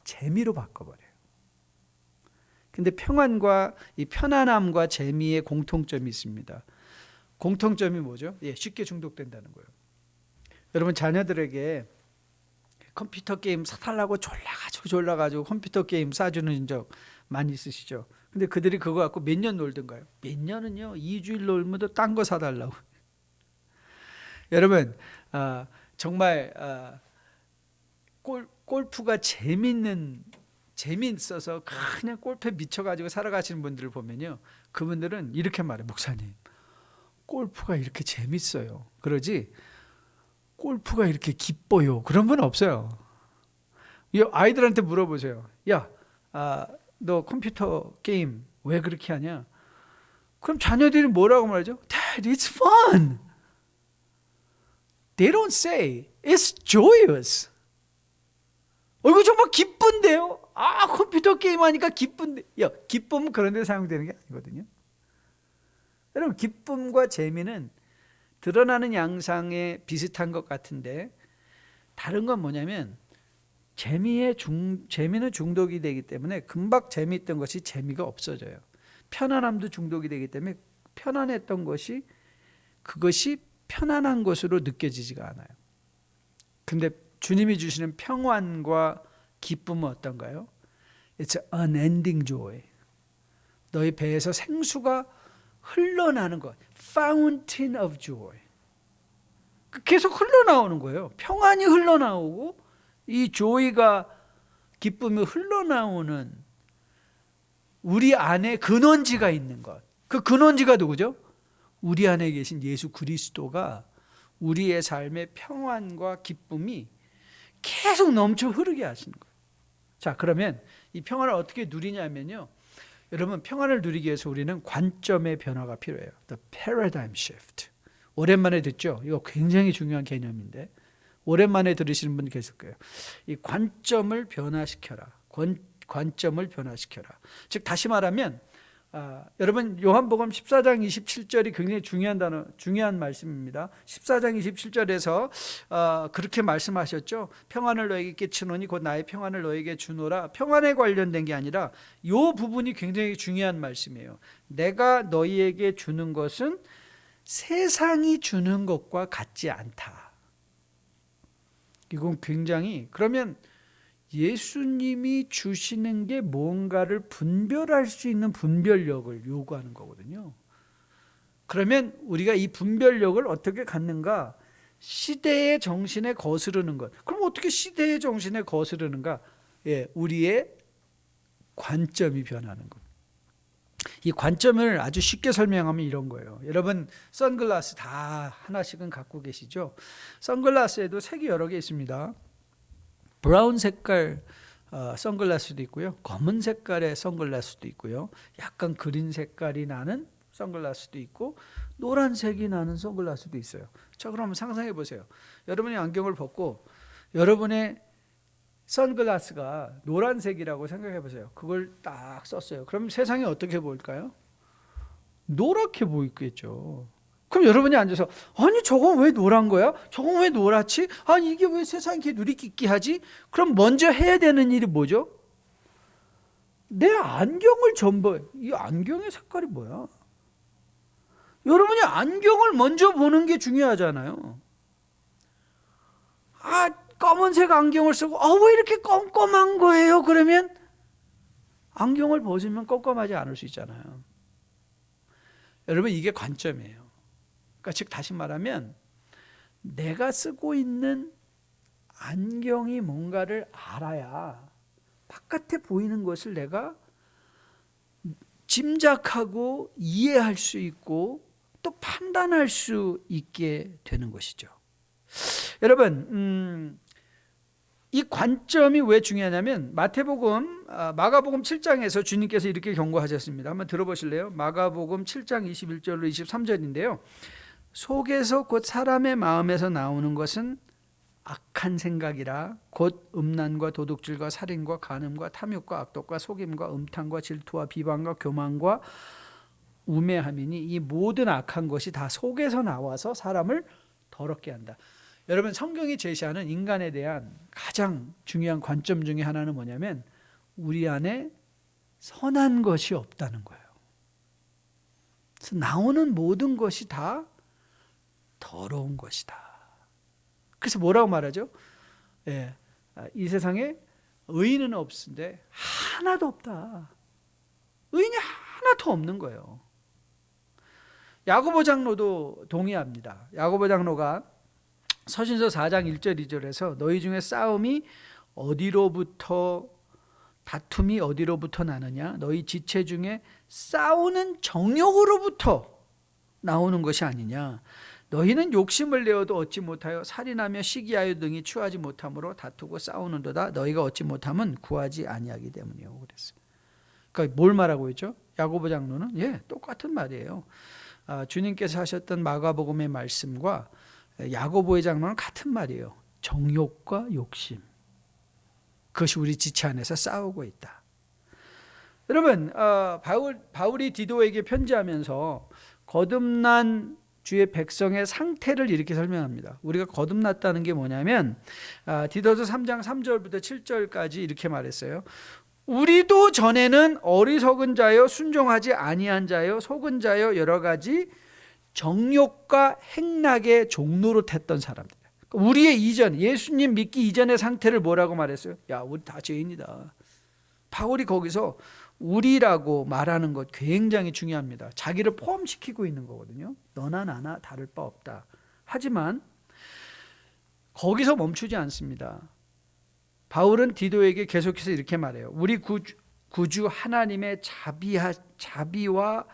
재미로 바꿔버려요. 근데 평안과 이 편안함과 재미의 공통점이 있습니다. 공통점이 뭐죠? 쉽게 중독된다는 거예요. 여러분 자녀들에게 컴퓨터 게임 사달라고 졸라가지고 컴퓨터 게임 싸주는 적 많이 있으시죠? 근데 그들이 그거 갖고 몇 년 놀던가요? 몇 년은요 2주일 놀면 또 딴 거 사달라고. 여러분 정말 골프가 재미있어서 그냥 골프에 미쳐가지고 살아가시는 분들을 보면요, 그분들은 이렇게 말해요. 목사님, 골프가 이렇게 재밌어요. 그러지 골프가 이렇게 기뻐요. 그런 분 없어요. 아이들한테 물어보세요. 너 컴퓨터 게임 왜 그렇게 하냐? 그럼 자녀들이 뭐라고 말하죠? Dad, it's fun. They don't say it's joyous. 이거 정말 기쁜데요? 컴퓨터 게임 하니까 기쁜데. 기쁨은 그런 데 사용되는 게 아니거든요. 여러분, 기쁨과 재미는 드러나는 양상에 비슷한 것 같은데 다른 건 뭐냐면 재미는 중독이 되기 때문에 금방 재미있던 것이 재미가 없어져요. 편안함도 중독이 되기 때문에 편안했던 것이 그것이 편안한 것으로 느껴지지가 않아요. 근데 주님이 주시는 평안과 기쁨은 어떤가요? It's an unending joy. 너희 배에서 생수가 흘러나는 것. Fountain of joy. 계속 흘러나오는 거예요. 평안이 흘러나오고 이 joy가, 기쁨이 흘러나오는 우리 안에 근원지가 있는 것. 그 근원지가 누구죠? 우리 안에 계신 예수 그리스도가 우리의 삶의 평안과 기쁨이 계속 넘쳐 흐르게 하시는 거예요. 자, 그러면 이 평안을 어떻게 누리냐면요, 여러분, 평안을 누리기 위해서 우리는 관점의 변화가 필요해요. The paradigm shift. 오랜만에 듣죠? 이거 굉장히 중요한 개념인데 오랜만에 들으시는 분 계실 거예요. 이 관점을 변화시켜라. 관점을 변화시켜라. 즉 다시 말하면 여러분, 요한복음 14장 27절이 굉장히 중요한 말씀입니다. 14장 27절에서 그렇게 말씀하셨죠. 평안을 너에게 끼치노니 곧 나의 평안을 너에게 주노라. 평안에 관련된 게 아니라 요 부분이 굉장히 중요한 말씀이에요. 내가 너희에게 주는 것은 세상이 주는 것과 같지 않다. 이건 굉장히, 그러면 예수님이 주시는 게 뭔가를 분별할 수 있는 분별력을 요구하는 거거든요. 그러면 우리가 이 분별력을 어떻게 갖는가? 시대의 정신에 거스르는 것. 그럼 어떻게 시대의 정신에 거스르는가? 우리의 관점이 변하는 것. 이 관점을 아주 쉽게 설명하면 이런 거예요. 여러분, 선글라스 다 하나씩은 갖고 계시죠? 선글라스에도 색이 여러 개 있습니다. 브라운 색깔 선글라스도 있고요, 검은 색깔의 선글라스도 있고요, 약간 그린 색깔이 나는 선글라스도 있고 노란색이 나는 선글라스도 있어요. 자, 그럼 상상해 보세요. 여러분이 안경을 벗고 여러분의 선글라스가 노란색이라고 생각해 보세요. 그걸 딱 썼어요. 그럼 세상이 어떻게 보일까요? 노랗게 보이겠죠. 그럼 여러분이 앉아서, 아니 저건 왜 노란 거야? 저건 왜 노랗지? 아니 이게 왜 세상이 이렇게 누리끼끼 하지? 그럼 먼저 해야 되는 일이 뭐죠? 내 안경을 이 안경의 색깔이 뭐야? 여러분이 안경을 먼저 보는 게 중요하잖아요. 검은색 안경을 쓰고 왜 이렇게 껌껌한 거예요? 그러면 안경을 벗으면 껌껌하지 않을 수 있잖아요. 여러분, 이게 관점이에요. 그러니까 즉 다시 말하면 내가 쓰고 있는 안경이 뭔가를 알아야 바깥에 보이는 것을 내가 짐작하고 이해할 수 있고 또 판단할 수 있게 되는 것이죠. 여러분, 이 관점이 왜 중요하냐면 마가복음 7장에서 주님께서 이렇게 경고하셨습니다. 한번 들어보실래요? 마가복음 7장 21절로 23절인데요. 속에서 곧 사람의 마음에서 나오는 것은 악한 생각이라 곧 음란과 도둑질과 살인과 간음과 탐욕과 악독과 속임과 음탕과 질투와 비방과 교만과 우매함이니 이 모든 악한 것이 다 속에서 나와서 사람을 더럽게 한다. 여러분, 성경이 제시하는 인간에 대한 가장 중요한 관점 중에 하나는 뭐냐면 우리 안에 선한 것이 없다는 거예요. 그래서 나오는 모든 것이 다 더러운 것이다. 그래서 뭐라고 말하죠? 이 세상에 의인은 없는데 하나도 없다. 의인이 하나도 없는 거예요. 야고보 장로도 동의합니다. 야고보 장로가 서신서 4장 1절 2절에서 너희 중에 다툼이 어디로부터 나느냐? 너희 지체 중에 싸우는 정욕으로부터 나오는 것이 아니냐? 너희는 욕심을 내어도 얻지 못하여 살인하며 시기하여 등이 취하지 못함으로 다투고 싸우는도다. 너희가 얻지 못하면 구하지 아니하기 때문이요. 그랬어요. 그러니까 뭘 말하고 있죠? 야고보 장로는 똑같은 말이에요. 주님께서 하셨던 마가복음의 말씀과 야고보의 장로는 같은 말이에요. 정욕과 욕심. 그것이 우리 지체 안에서 싸우고 있다. 여러분, 바울이 디도에게 편지하면서 거듭난 주의 백성의 상태를 이렇게 설명합니다. 우리가 거듭났다는 게 뭐냐면 디도서 3장 3절부터 7절까지 이렇게 말했어요. 우리도 전에는 어리석은 자여 순종하지 아니한 자여 속은 자여 여러 가지 정욕과 행락의 종로로 탔던 사람들. 우리의 이전, 예수님 믿기 이전의 상태를 뭐라고 말했어요? 야, 우리 다 죄인이다. 바울이 거기서 우리라고 말하는 것 굉장히 중요합니다. 자기를 포함시키고 있는 거거든요. 너나 나나 다를 바 없다. 하지만 거기서 멈추지 않습니다. 바울은 디도에게 계속해서 이렇게 말해요. 우리 구주 하나님의 자비와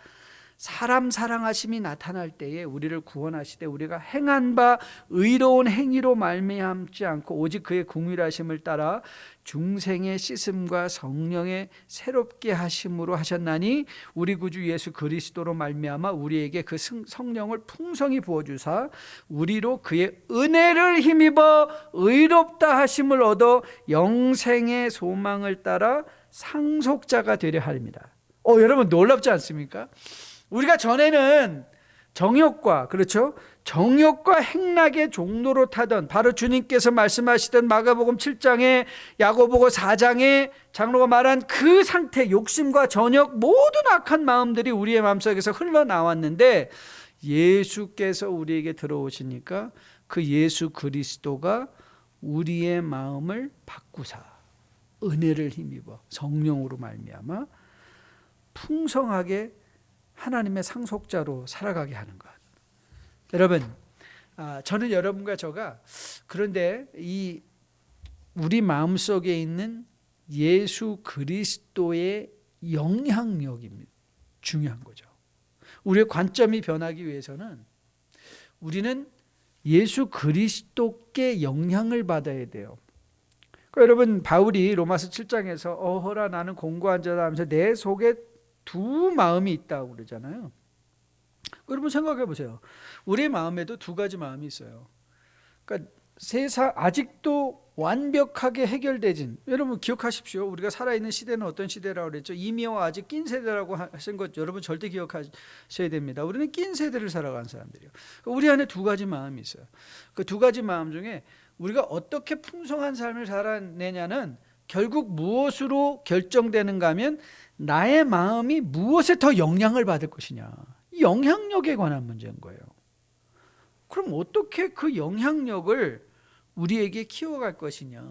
사람 사랑하심이 나타날 때에 우리를 구원하시되 우리가 행한 바 의로운 행위로 말미암지 않고 오직 그의 긍휼하심을 따라 중생의 씻음과 성령의 새롭게 하심으로 하셨나니 우리 구주 예수 그리스도로 말미암아 우리에게 그 성령을 풍성히 부어주사 우리로 그의 은혜를 힘입어 의롭다 하심을 얻어 영생의 소망을 따라 상속자가 되려 하립니다. 여러분 놀랍지 않습니까? 우리가 전에는 정욕과, 그렇죠? 정욕과 행락의 종로로 타던, 바로 주님께서 말씀하시던 마가복음 7장에 야고보서 4장에 장로가 말한 그 상태, 욕심과 전욕, 모든 악한 마음들이 우리의 마음속에서 흘러나왔는데 예수께서 우리에게 들어오시니까 그 예수 그리스도가 우리의 마음을 바꾸사 은혜를 힘입어 성령으로 말미암아 풍성하게 하나님의 상속자로 살아가게 하는 것. 여러분, 저는 여러분과 저가 그런데 이 우리 마음속에 있는 예수 그리스도의 영향력이 중요한 거죠. 우리의 관점이 변하기 위해서는 우리는 예수 그리스도께 영향을 받아야 돼요. 그러니까 여러분, 바울이 로마서 7장에서 어허라 나는 공고한 자다 하면서 내 속에 두 마음이 있다고 그러잖아요. 여러분 생각해 보세요. 우리의 마음에도 두 가지 마음이 있어요. 그러니까 아직도 완벽하게 해결되진, 여러분 기억하십시오. 우리가 살아있는 시대는 어떤 시대라고 그랬죠? 이미와 아직 낀 세대라고 하신 것 여러분 절대 기억하셔야 됩니다. 우리는 낀 세대를 살아가는 사람들이에요. 우리 안에 두 가지 마음이 있어요. 그 두 가지 마음 중에 우리가 어떻게 풍성한 삶을 살아내냐는 결국 무엇으로 결정되는가 하면 나의 마음이 무엇에 더 영향을 받을 것이냐, 이 영향력에 관한 문제인 거예요. 그럼 어떻게 그 영향력을 우리에게 키워갈 것이냐.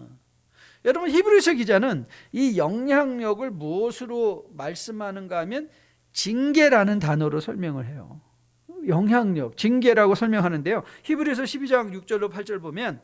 여러분 히브리서 기자는 이 영향력을 무엇으로 말씀하는가 하면 징계라는 단어로 설명을 해요. 영향력, 징계라고 설명하는데요. 히브리서 12장 6절로 8절 보면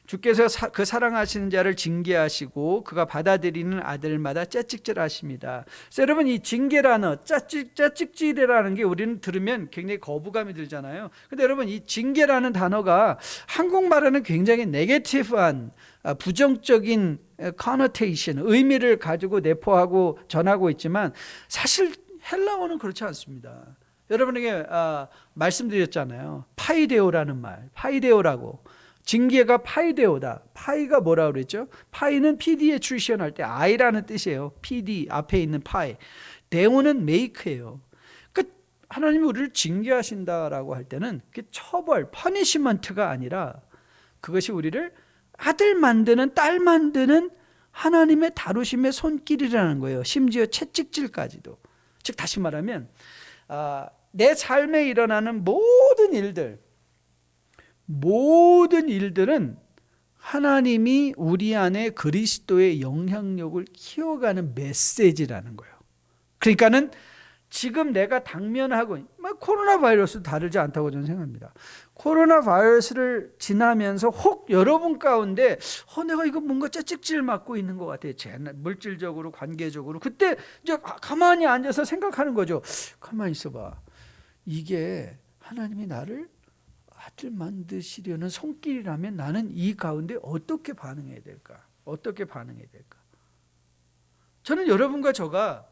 주께서 그 사랑하시는 자를 징계하시고 그가 받아들이는 아들마다 채찍질하십니다. 여러분 이 징계라는 채찍질이라는 게 우리는 들으면 굉장히 거부감이 들잖아요. 근데 여러분 이 징계라는 단어가 한국말에는 굉장히 네게티브한 부정적인 connotation, 의미를 가지고 내포하고 전하고 있지만 사실 헬라어는 그렇지 않습니다. 여러분에게 말씀드렸잖아요. 파이데오라는 말, 파이데오라고. 징계가 파이데오다. 파이가 뭐라고 그랬죠? 파이는 PD에 출시할 때 I라는 뜻이에요. PD 앞에 있는 파이. 데오는 make예요. 그러니까 하나님이 우리를 징계하신다라고 할 때는 처벌, 퍼니시먼트가 아니라 그것이 우리를 아들 만드는, 딸 만드는 하나님의 다루심의 손길이라는 거예요. 심지어 채찍질까지도. 즉 다시 말하면 내 삶에 일어나는 모든 일들은 하나님이 우리 안에 그리스도의 영향력을 키워가는 메시지라는 거예요. 그러니까는 지금 내가 당면하고 코로나 바이러스 다르지 않다고 저는 생각합니다. 코로나 바이러스를 지나면서 혹 여러분 가운데 내가 이거 뭔가 채찍질 맞고 있는 것 같아요. 물질적으로, 관계적으로. 그때 이제 가만히 앉아서 생각하는 거죠. 가만히 있어봐. 이게 하나님이 나를 아들 만드시려는 손길이라면 나는 이 가운데 어떻게 반응해야 될까? 어떻게 반응해야 될까? 저는 여러분과 저가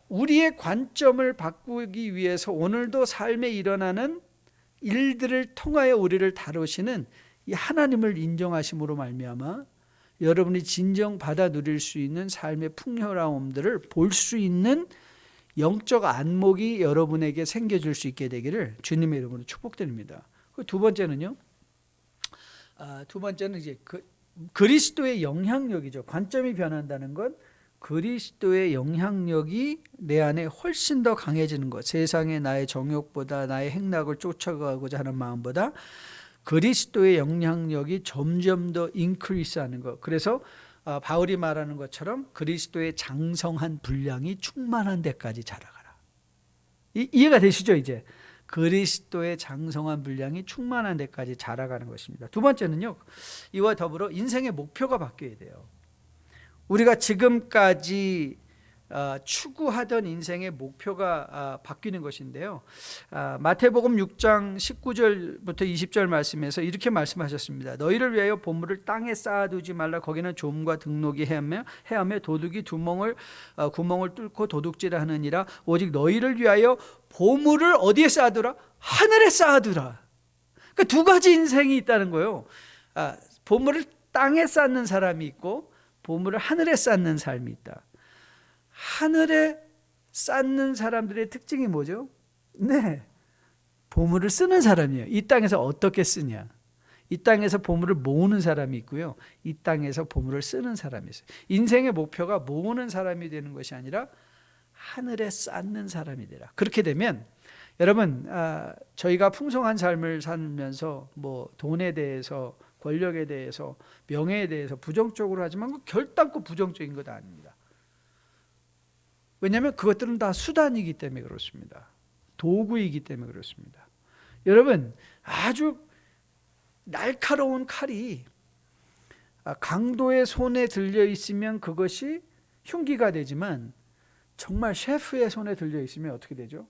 우리의 관점을 바꾸기 위해서 오늘도 삶에 일어나는 일들을 통하여 우리를 다루시는 이 하나님을 인정하심으로 말미암아 여러분이 진정 받아 누릴 수 있는 삶의 풍요로움들을 볼 수 있는 영적 안목이 여러분에게 생겨질 수 있게 되기를 주님의 이름으로 축복드립니다. 두 번째는요. 두 번째는 이제 그리스도의 영향력이죠. 관점이 변한다는 건 그리스도의 영향력이 내 안에 훨씬 더 강해지는 것. 세상의 나의 정욕보다 나의 행락을 쫓아가고자 하는 마음보다 그리스도의 영향력이 점점 더 인크리스하는 것. 그래서 바울이 말하는 것처럼 그리스도의 장성한 분량이 충만한 데까지 자라가라. 이해가 되시죠? 이제 그리스도의 장성한 분량이 충만한 데까지 자라가는 것입니다. 두 번째는요, 이와 더불어 인생의 목표가 바뀌어야 돼요. 우리가 지금까지 추구하던 인생의 목표가 바뀌는 것인데요. 마태복음 6장 19절부터 20절 말씀에서 이렇게 말씀하셨습니다. 너희를 위하여 보물을 땅에 쌓아두지 말라. 거기는 좀과 등록이 해하며 도둑이 구멍을 뚫고 도둑질을 하느니라. 오직 너희를 위하여 보물을 어디에 쌓아두라? 하늘에 쌓아두라. 그러니까 두 가지 인생이 있다는 거예요. 보물을 땅에 쌓는 사람이 있고 보물을 하늘에 쌓는 삶이 있다. 하늘에 쌓는 사람들의 특징이 뭐죠? 네, 보물을 쓰는 사람이에요. 이 땅에서 어떻게 쓰냐. 이 땅에서 보물을 모으는 사람이 있고요. 이 땅에서 보물을 쓰는 사람이 있어요. 인생의 목표가 모으는 사람이 되는 것이 아니라 하늘에 쌓는 사람이 되라. 그렇게 되면 여러분, 저희가 풍성한 삶을 살면서 뭐 돈에 대해서, 권력에 대해서, 명예에 대해서 부정적으로 하지만 결단코 부정적인 것 아닙니다. 왜냐하면 그것들은 다 수단이기 때문에 그렇습니다. 도구이기 때문에 그렇습니다. 여러분, 아주 날카로운 칼이 강도의 손에 들려 있으면 그것이 흉기가 되지만 정말 셰프의 손에 들려 있으면 어떻게 되죠?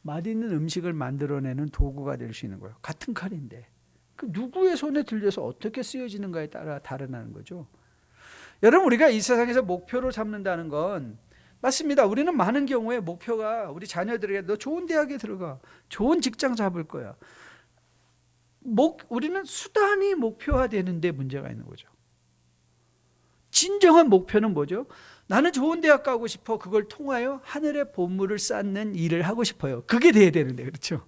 맛있는 음식을 만들어내는 도구가 될 수 있는 거예요. 같은 칼인데 그 누구의 손에 들려서 어떻게 쓰여지는가에 따라 다르다는 거죠. 여러분, 우리가 이 세상에서 목표로 삼는다는 건 맞습니다. 우리는 많은 경우에 목표가 우리 자녀들에게 너 좋은 대학에 들어가, 좋은 직장 잡을 거야. 우리는 수단이 목표화되는데 문제가 있는 거죠. 진정한 목표는 뭐죠? 나는 좋은 대학 가고 싶어. 그걸 통하여 하늘의 보물을 쌓는 일을 하고 싶어요. 그게 돼야 되는데, 그렇죠?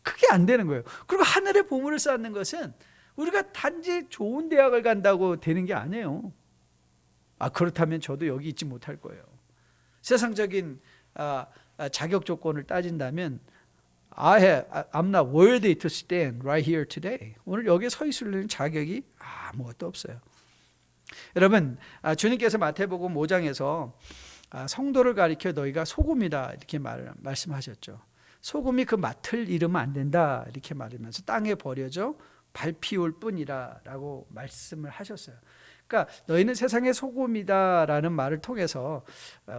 그게 안 되는 거예요. 그리고 하늘의 보물을 쌓는 것은 우리가 단지 좋은 대학을 간다고 되는 게 아니에요. 그렇다면 저도 여기 있지 못할 거예요. 세상적인 자격 조건을 따진다면 I'm not worthy to stand right here today. 오늘 여기에 서 있을 자격이 아무것도 없어요. 여러분, 주님께서 마태복음 5장에서 성도를 가리켜 너희가 소금이다 이렇게 말씀하셨죠. 소금이 그 맛을 잃으면 안 된다 이렇게 말하면서 땅에 버려져 밟히올 뿐이라 라고 말씀을 하셨어요. 그러니까 너희는 세상의 소금이다라는 말을 통해서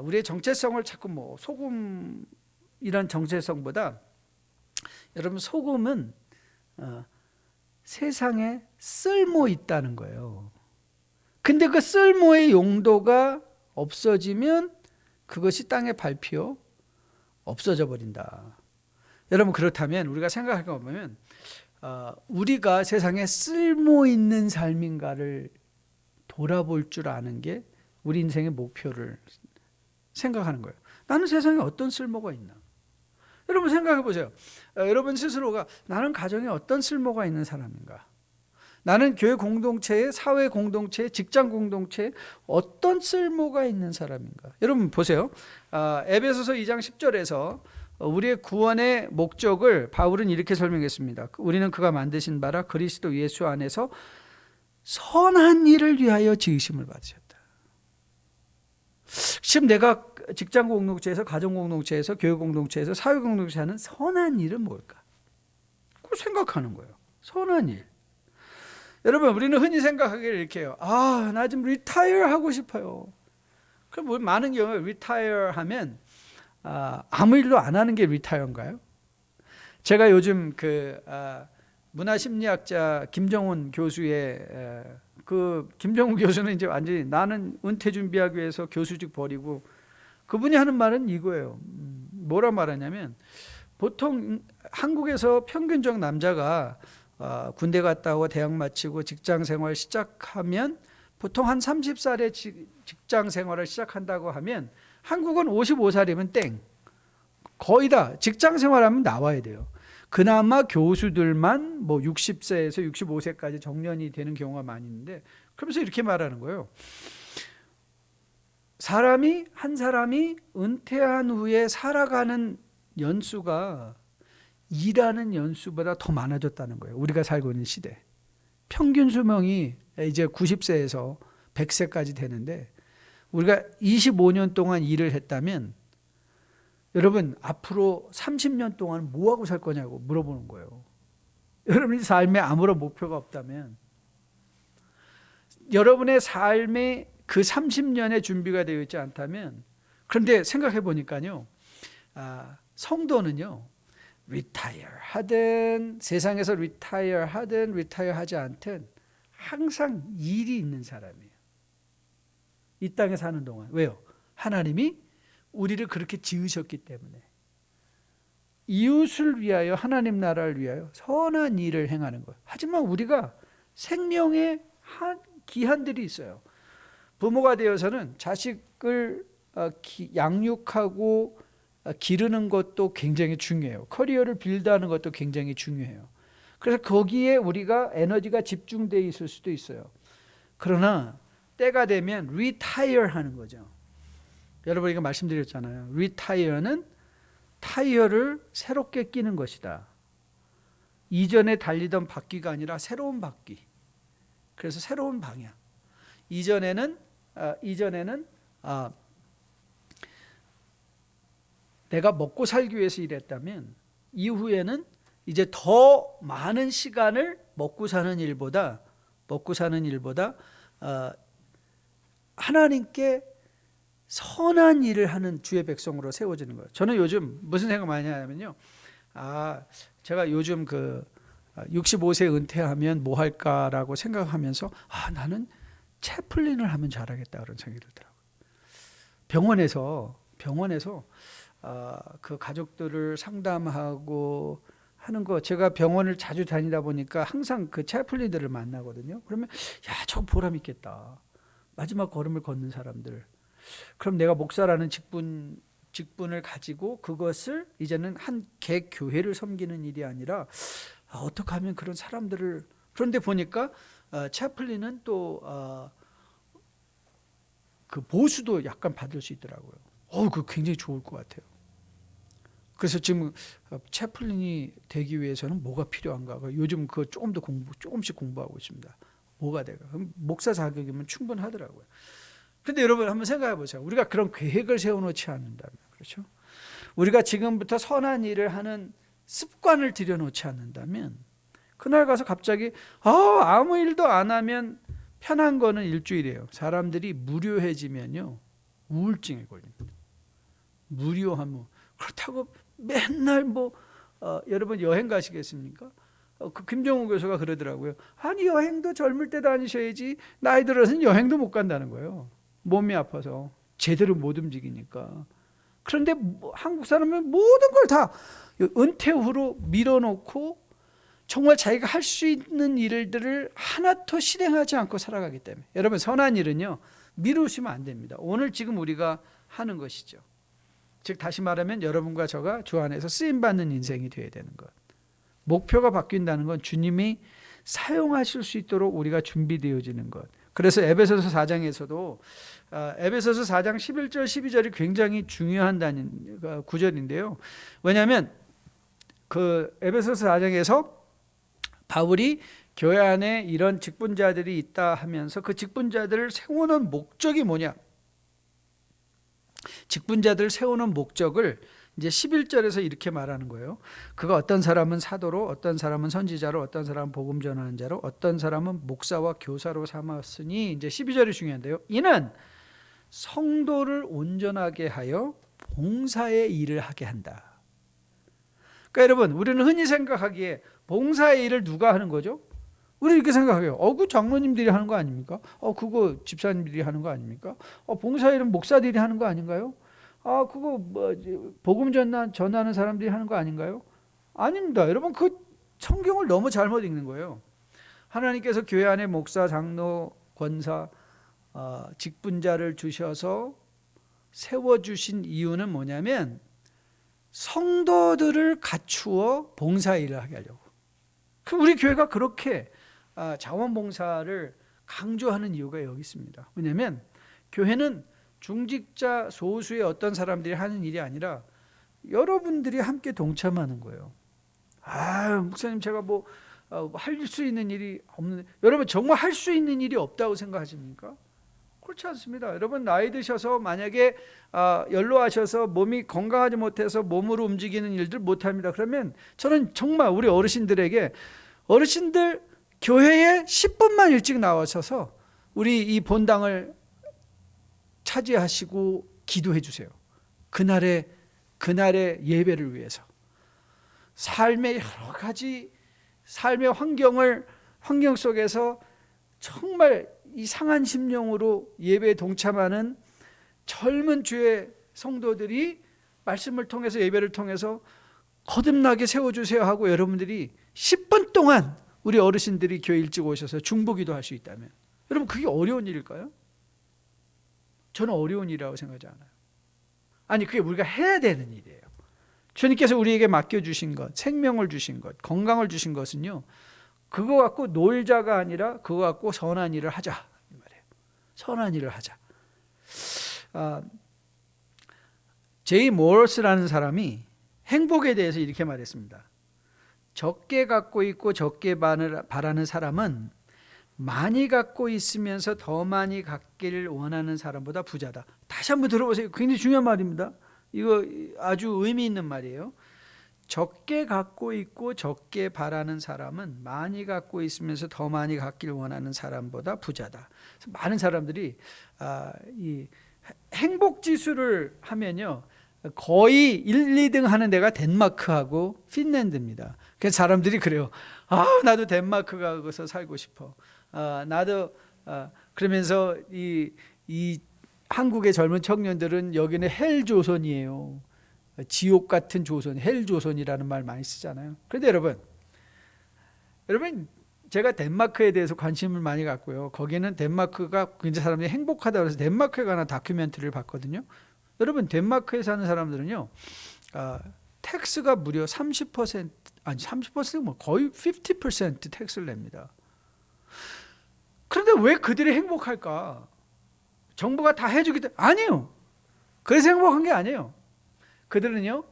우리의 정체성을 자꾸 소금이란 정체성보다 여러분, 소금은 세상에 쓸모 있다는 거예요. 근데 그 쓸모의 용도가 없어지면 그것이 땅에 밟혀 없어져 버린다. 여러분, 그렇다면 우리가 생각해 보면 우리가 세상에 쓸모 있는 삶인가를 돌아볼 줄 아는 게 우리 인생의 목표를 생각하는 거예요. 나는 세상에 어떤 쓸모가 있나? 여러분 생각해 보세요. 여러분 스스로가 나는 가정에 어떤 쓸모가 있는 사람인가? 나는 교회 공동체에, 사회 공동체에, 직장 공동체에 어떤 쓸모가 있는 사람인가? 여러분 보세요. 에베소서 2장 10절에서 우리의 구원의 목적을 바울은 이렇게 설명했습니다. 우리는 그가 만드신 바라 그리스도 예수 안에서 선한 일을 위하여 지으심을 받으셨다. 지금 내가 직장 공동체에서, 가정 공동체에서, 교회 공동체에서, 사회 공동체에 하는 선한 일은 뭘까? 그걸 생각하는 거예요. 선한 일. 여러분, 우리는 흔히 생각하기를 이렇게 해요. 나 좀 리타이어 하고 싶어요. 그럼 많은 경우에 리타이어 하면 아무 일도 안 하는 게 리타이어인가요? 제가 요즘 문화심리학자 김정훈 교수의 김정훈 교수는 이제 완전히 나는 은퇴 준비하기 위해서 교수직 버리고, 그분이 하는 말은 이거예요. 뭐라 말하냐면 보통 한국에서 평균적 남자가 군대 갔다 오고 대학 마치고 직장 생활 시작하면 보통 한 30살에 직장 생활을 시작한다고 하면 한국은 55살이면 땡. 거의 다 직장 생활하면 나와야 돼요. 그나마 교수들만 뭐 60세에서 65세까지 정년이 되는 경우가 많이 있는데, 그러면서 이렇게 말하는 거예요. 한 사람이 은퇴한 후에 살아가는 연수가 일하는 연수보다 더 많아졌다는 거예요. 우리가 살고 있는 시대. 평균 수명이 이제 90세에서 100세까지 되는데, 우리가 25년 동안 일을 했다면 여러분 앞으로 30년 동안 뭐하고 살 거냐고 물어보는 거예요. 여러분이 삶에 아무런 목표가 없다면, 여러분의 삶에 그 30년의 준비가 되어 있지 않다면, 그런데 생각해 보니까요, 성도는요, 리타이어 하든 세상에서 리타이어 하든 리타이어 하지 않든 항상 일이 있는 사람이에요. 이 땅에 사는 동안. 왜요? 하나님이 우리를 그렇게 지으셨기 때문에. 이웃을 위하여, 하나님 나라를 위하여 선한 일을 행하는 거예요. 하지만 우리가 생명의 기한들이 있어요. 부모가 되어서는 자식을 양육하고 기르는 것도 굉장히 중요해요. 커리어를 빌드하는 것도 굉장히 중요해요. 그래서 거기에 우리가 에너지가 집중되어 있을 수도 있어요. 그러나 때가 되면 리타이어 하는 거죠. 여러분 이거 말씀드렸잖아요. 리타이어는 타이어를 새롭게 끼는 것이다. 이전에 달리던 바퀴가 아니라 새로운 바퀴. 그래서 새로운 방향. 이전에는 내가 먹고 살기 위해서 일했다면, 이후에는 이제 더 많은 시간을 먹고 사는 일보다 하나님께 선한 일을 하는 주의 백성으로 세워지는 거예요. 저는 요즘 무슨 생각 많이 하냐면요, 제가 요즘 65세 은퇴하면 뭐 할까라고 생각하면서 나는 채플린을 하면 잘하겠다 그런 생각이 들더라고요. 병원에서 그 가족들을 상담하고 하는 거, 제가 병원을 자주 다니다 보니까 항상 그 채플린들을 만나거든요. 그러면 저 보람 있겠다. 마지막 걸음을 걷는 사람들. 그럼 내가 목사라는 직분을 가지고 그것을 이제는 한 개교회를 섬기는 일이 아니라 어떻게 하면 그런 사람들을, 그런데 보니까 채플린은 또 그 보수도 약간 받을 수 있더라고요. 그거 굉장히 좋을 것 같아요. 그래서 지금 채플린이 되기 위해서는 뭐가 필요한가? 요즘 그거 조금씩 공부하고 있습니다. 뭐가 될까? 그럼 목사 자격이면 충분하더라고요. 그런데 여러분 한번 생각해 보세요. 우리가 그런 계획을 세워놓지 않는다면, 그렇죠? 우리가 지금부터 선한 일을 하는 습관을 들여놓지 않는다면, 그날 가서 갑자기 아무 일도 안 하면 편한 거는 일주일이에요. 사람들이 무료해지면요, 우울증에 걸립니다. 무료하면. 그렇다고 맨날 여러분 여행 가시겠습니까? 그 김정우 교수가 그러더라고요. 아니 여행도 젊을 때 다니셔야지, 나이 들어서는 여행도 못 간다는 거예요. 몸이 아파서 제대로 못 움직이니까. 그런데 한국 사람은 모든 걸 다 은퇴 후로 밀어놓고 정말 자기가 할 수 있는 일들을 하나도 실행하지 않고 살아가기 때문에, 여러분 선한 일은요 미루시면 안 됩니다. 오늘 지금 우리가 하는 것이죠. 즉 다시 말하면 여러분과 저가 주 안에서 쓰임받는 인생이 되어야 되는 것. 목표가 바뀐다는 건 주님이 사용하실 수 있도록 우리가 준비되어지는 것. 그래서 에베소서 4장에서도 에베소서 4장 11절 12절이 굉장히 중요한 구절인데요. 왜냐하면 그 에베소서 4장에서 바울이 교회 안에 이런 직분자들이 있다 하면서 그 직분자들을 세우는 목적이 뭐냐? 직분자들을 세우는 목적을 이제 11절에서 이렇게 말하는 거예요. 그가 어떤 사람은 사도로, 어떤 사람은 선지자로, 어떤 사람은 복음 전하는 자로, 어떤 사람은 목사와 교사로 삼았으니, 이제 12절이 중요한데요. 이는 성도를 온전하게 하여 봉사의 일을 하게 한다. 그러니까 여러분, 우리는 흔히 생각하기에 봉사의 일을 누가 하는 거죠? 우리 이렇게 생각해요. 그 장로님들이 하는 거 아닙니까? 그거 집사님들이 하는 거 아닙니까? 봉사일은 목사들이 하는 거 아닌가요? 그거 복음 전하는 사람들이 하는 거 아닌가요? 아닙니다. 여러분 그 성경을 너무 잘못 읽는 거예요. 하나님께서 교회 안에 목사, 장로, 권사, 직분자를 주셔서 세워주신 이유는 뭐냐면 성도들을 갖추어 봉사일을 하게 하려고. 우리 교회가 그렇게 자원봉사를 강조하는 이유가 여기 있습니다. 왜냐하면 교회는 중직자 소수의 어떤 사람들이 하는 일이 아니라 여러분들이 함께 동참하는 거예요. 목사님 제가 할 수 있는 일이 없는데, 여러분 정말 할 수 있는 일이 없다고 생각하십니까? 그렇지 않습니다. 여러분 나이 드셔서 만약에 연로하셔서 몸이 건강하지 못해서 몸으로 움직이는 일들 못합니다. 그러면 저는 정말 우리 어르신들에게, 어르신들 교회에 10분만 일찍 나와셔서 우리 이 본당을 차지하시고 기도해 주세요. 그날의 예배를 위해서. 삶의 여러 가지 삶의 환경 속에서 정말 이상한 심령으로 예배에 동참하는 젊은 주의 성도들이 말씀을 통해서, 예배를 통해서 거듭나게 세워주세요 하고 여러분들이 10분 동안 우리 어르신들이 교회 일찍 오셔서 중보기도 할 수 있다면, 여러분 그게 어려운 일일까요? 저는 어려운 일이라고 생각하지 않아요. 아니, 그게 우리가 해야 되는 일이에요. 주님께서 우리에게 맡겨주신 것, 생명을 주신 것, 건강을 주신 것은요, 그거 갖고 놀자가 아니라 그거 갖고 선한 일을 하자, 이 말이에요. 선한 일을 하자. 제이 모럴스라는 사람이 행복에 대해서 이렇게 말했습니다. 적게 갖고 있고 적게 바라는 사람은 많이 갖고 있으면서 더 많이 갖기를 원하는 사람보다 부자다. 다시 한번 들어보세요. 굉장히 중요한 말입니다. 이거 아주 의미 있는 말이에요. 적게 갖고 있고 적게 바라는 사람은 많이 갖고 있으면서 더 많이 갖기를 원하는 사람보다 부자다. 그래서 많은 사람들이 이 행복 지수를 하면요, 거의 1, 2등 하는 데가 덴마크하고 핀란드입니다. 그래서 사람들이 그래요. 나도 덴마크 가서 살고 싶어. 나도 그러면서 이 한국의 젊은 청년들은 여기는 헬 조선이에요. 지옥 같은 조선, 헬 조선이라는 말 많이 쓰잖아요. 그런데 여러분 제가 덴마크에 대해서 관심을 많이 갖고요. 거기는 덴마크가 굉장히 사람들이 행복하다고 해서 덴마크에 관한 다큐멘터리를 봤거든요. 여러분 덴마크에 사는 사람들은요, 텍스가 무려 30%, 아니 30%, 거의 50% 텍스를 냅니다. 그런데 왜 그들이 행복할까? 정부가 다 해주기 때문에? 아니요. 그래서 행복한 게 아니에요. 그들은요,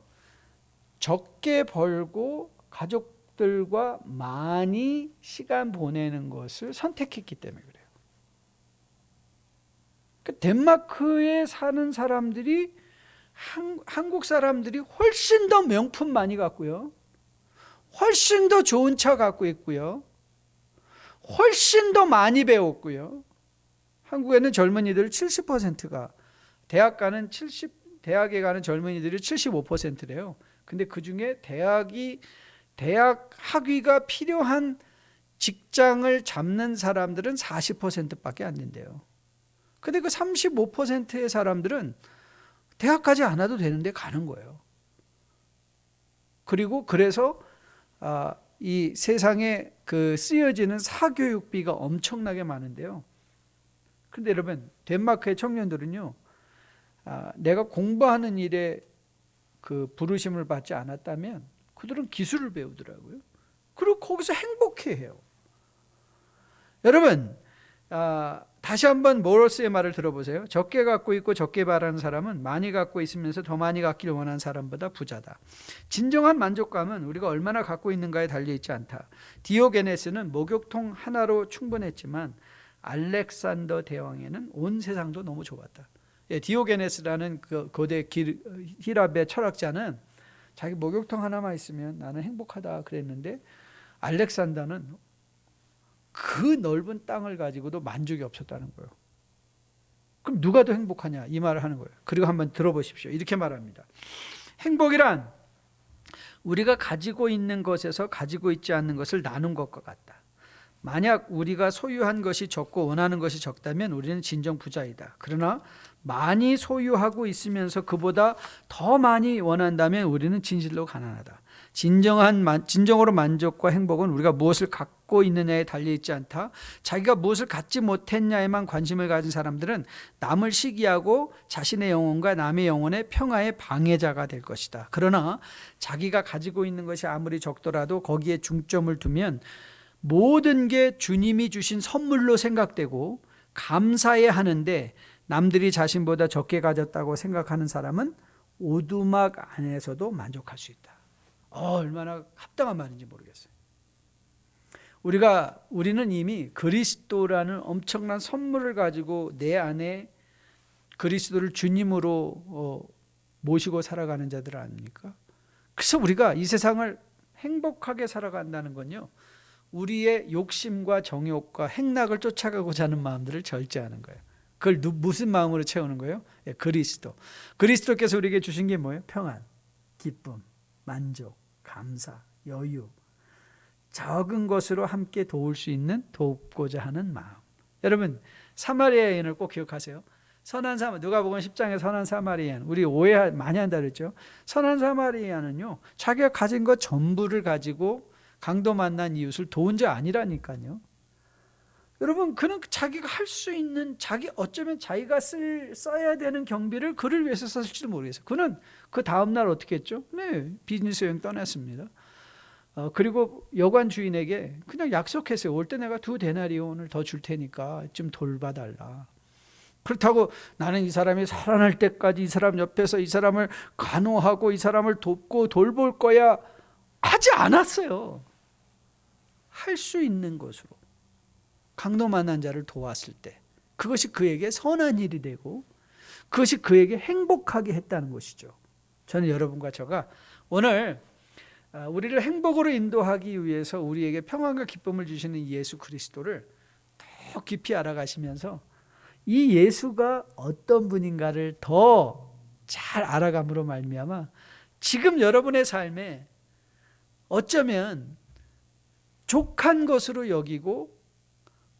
적게 벌고 가족들과 많이 시간 보내는 것을 선택했기 때문에 그래요. 덴마크에 사는 사람들이 한국 사람들이 훨씬 더 명품 많이 갖고요, 훨씬 더 좋은 차 갖고 있고요, 훨씬 더 많이 배웠고요. 한국에는 젊은이들 70%가 대학에 가는 젊은이들이 75%래요. 근데 그 중에 대학 학위가 필요한 직장을 잡는 사람들은 40%밖에 안 된대요. 근데 그 35%의 사람들은 대학 가지 않아도 되는데 가는 거예요. 그리고 그래서 이 세상에 쓰여지는 사교육비가 엄청나게 많은데요. 근데 여러분, 덴마크의 청년들은요, 내가 공부하는 일에 부르심을 받지 않았다면 그들은 기술을 배우더라고요. 그리고 거기서 행복해해요. 여러분, 다시 한번 모럴스의 말을 들어보세요. 적게 갖고 있고 적게 바라는 사람은 많이 갖고 있으면서 더 많이 갖기를 원하는 사람보다 부자다. 진정한 만족감은 우리가 얼마나 갖고 있는가에 달려있지 않다. 디오게네스는 목욕통 하나로 충분했지만 알렉산더 대왕에는 온 세상도 너무 좋았다. 디오게네스라는 고대 히랍의 철학자는 자기 목욕통 하나만 있으면 나는 행복하다 그랬는데, 알렉산더는 그 넓은 땅을 가지고도 만족이 없었다는 거예요. 그럼 누가 더 행복하냐, 이 말을 하는 거예요. 그리고 한번 들어보십시오. 이렇게 말합니다. 행복이란 우리가 가지고 있는 것에서 가지고 있지 않는 것을 나눈 것과 같다. 만약 우리가 소유한 것이 적고 원하는 것이 적다면 우리는 진정 부자이다. 그러나 많이 소유하고 있으면서 그보다 더 많이 원한다면 우리는 진실로 가난하다. 진정으로 만족과 행복은 우리가 무엇을 갖고 있느냐에 달려있지 않다. 자기가 무엇을 갖지 못했냐에만 관심을 가진 사람들은 남을 시기하고 자신의 영혼과 남의 영혼의 평화의 방해자가 될 것이다. 그러나 자기가 가지고 있는 것이 아무리 적더라도 거기에 중점을 두면 모든 게 주님이 주신 선물로 생각되고 감사해야 하는데 남들이 자신보다 적게 가졌다고 생각하는 사람은 오두막 안에서도 만족할 수 있다. 얼마나 합당한 말인지 모르겠어요. 우리는 이미 그리스도라는 엄청난 선물을 가지고 내 안에 그리스도를 주님으로 모시고 살아가는 자들 아닙니까? 그래서 우리가 이 세상을 행복하게 살아간다는 건요, 우리의 욕심과 정욕과 행락을 쫓아가고자 하는 마음들을 절제하는 거예요. 그걸 무슨 마음으로 채우는 거예요? 그리스도. 그리스도께서 우리에게 주신 게 뭐예요? 평안, 기쁨, 만족, 감사, 여유. 적은 것으로 함께 도울 수 있는 돕고자 하는 마음. 여러분, 사마리아인을 꼭 기억하세요. 누가복음 10장의 선한 사마리안, 우리 오해 많이 한다 그랬죠. 선한 사마리안은요, 자기가 가진 것 전부를 가지고 강도 만난 이웃을 도운 자 아니라니까요. 여러분, 그는 자기가 할 수 있는, 어쩌면 자기가 써야 되는 경비를 그를 위해서 썼을지도 모르겠어요. 그는 그 다음날 어떻게 했죠? 네, 비즈니스 여행 떠났습니다. 그리고 여관 주인에게 그냥 약속했어요. 올 때 내가 2데나리온을 더 줄 테니까 좀 돌봐달라. 그렇다고 나는 이 사람이 살아날 때까지 이 사람 옆에서 이 사람을 간호하고 이 사람을 돕고 돌볼 거야 하지 않았어요. 할 수 있는 것으로 강도 만난 자를 도왔을 때 그것이 그에게 선한 일이 되고 그것이 그에게 행복하게 했다는 것이죠. 저는 여러분과 저가 오늘 우리를 행복으로 인도하기 위해서 우리에게 평안과 기쁨을 주시는 예수 그리스도를 더 깊이 알아가시면서 이 예수가 어떤 분인가를 더 잘 알아감으로 말미암아 지금 여러분의 삶에 어쩌면 족한 것으로 여기고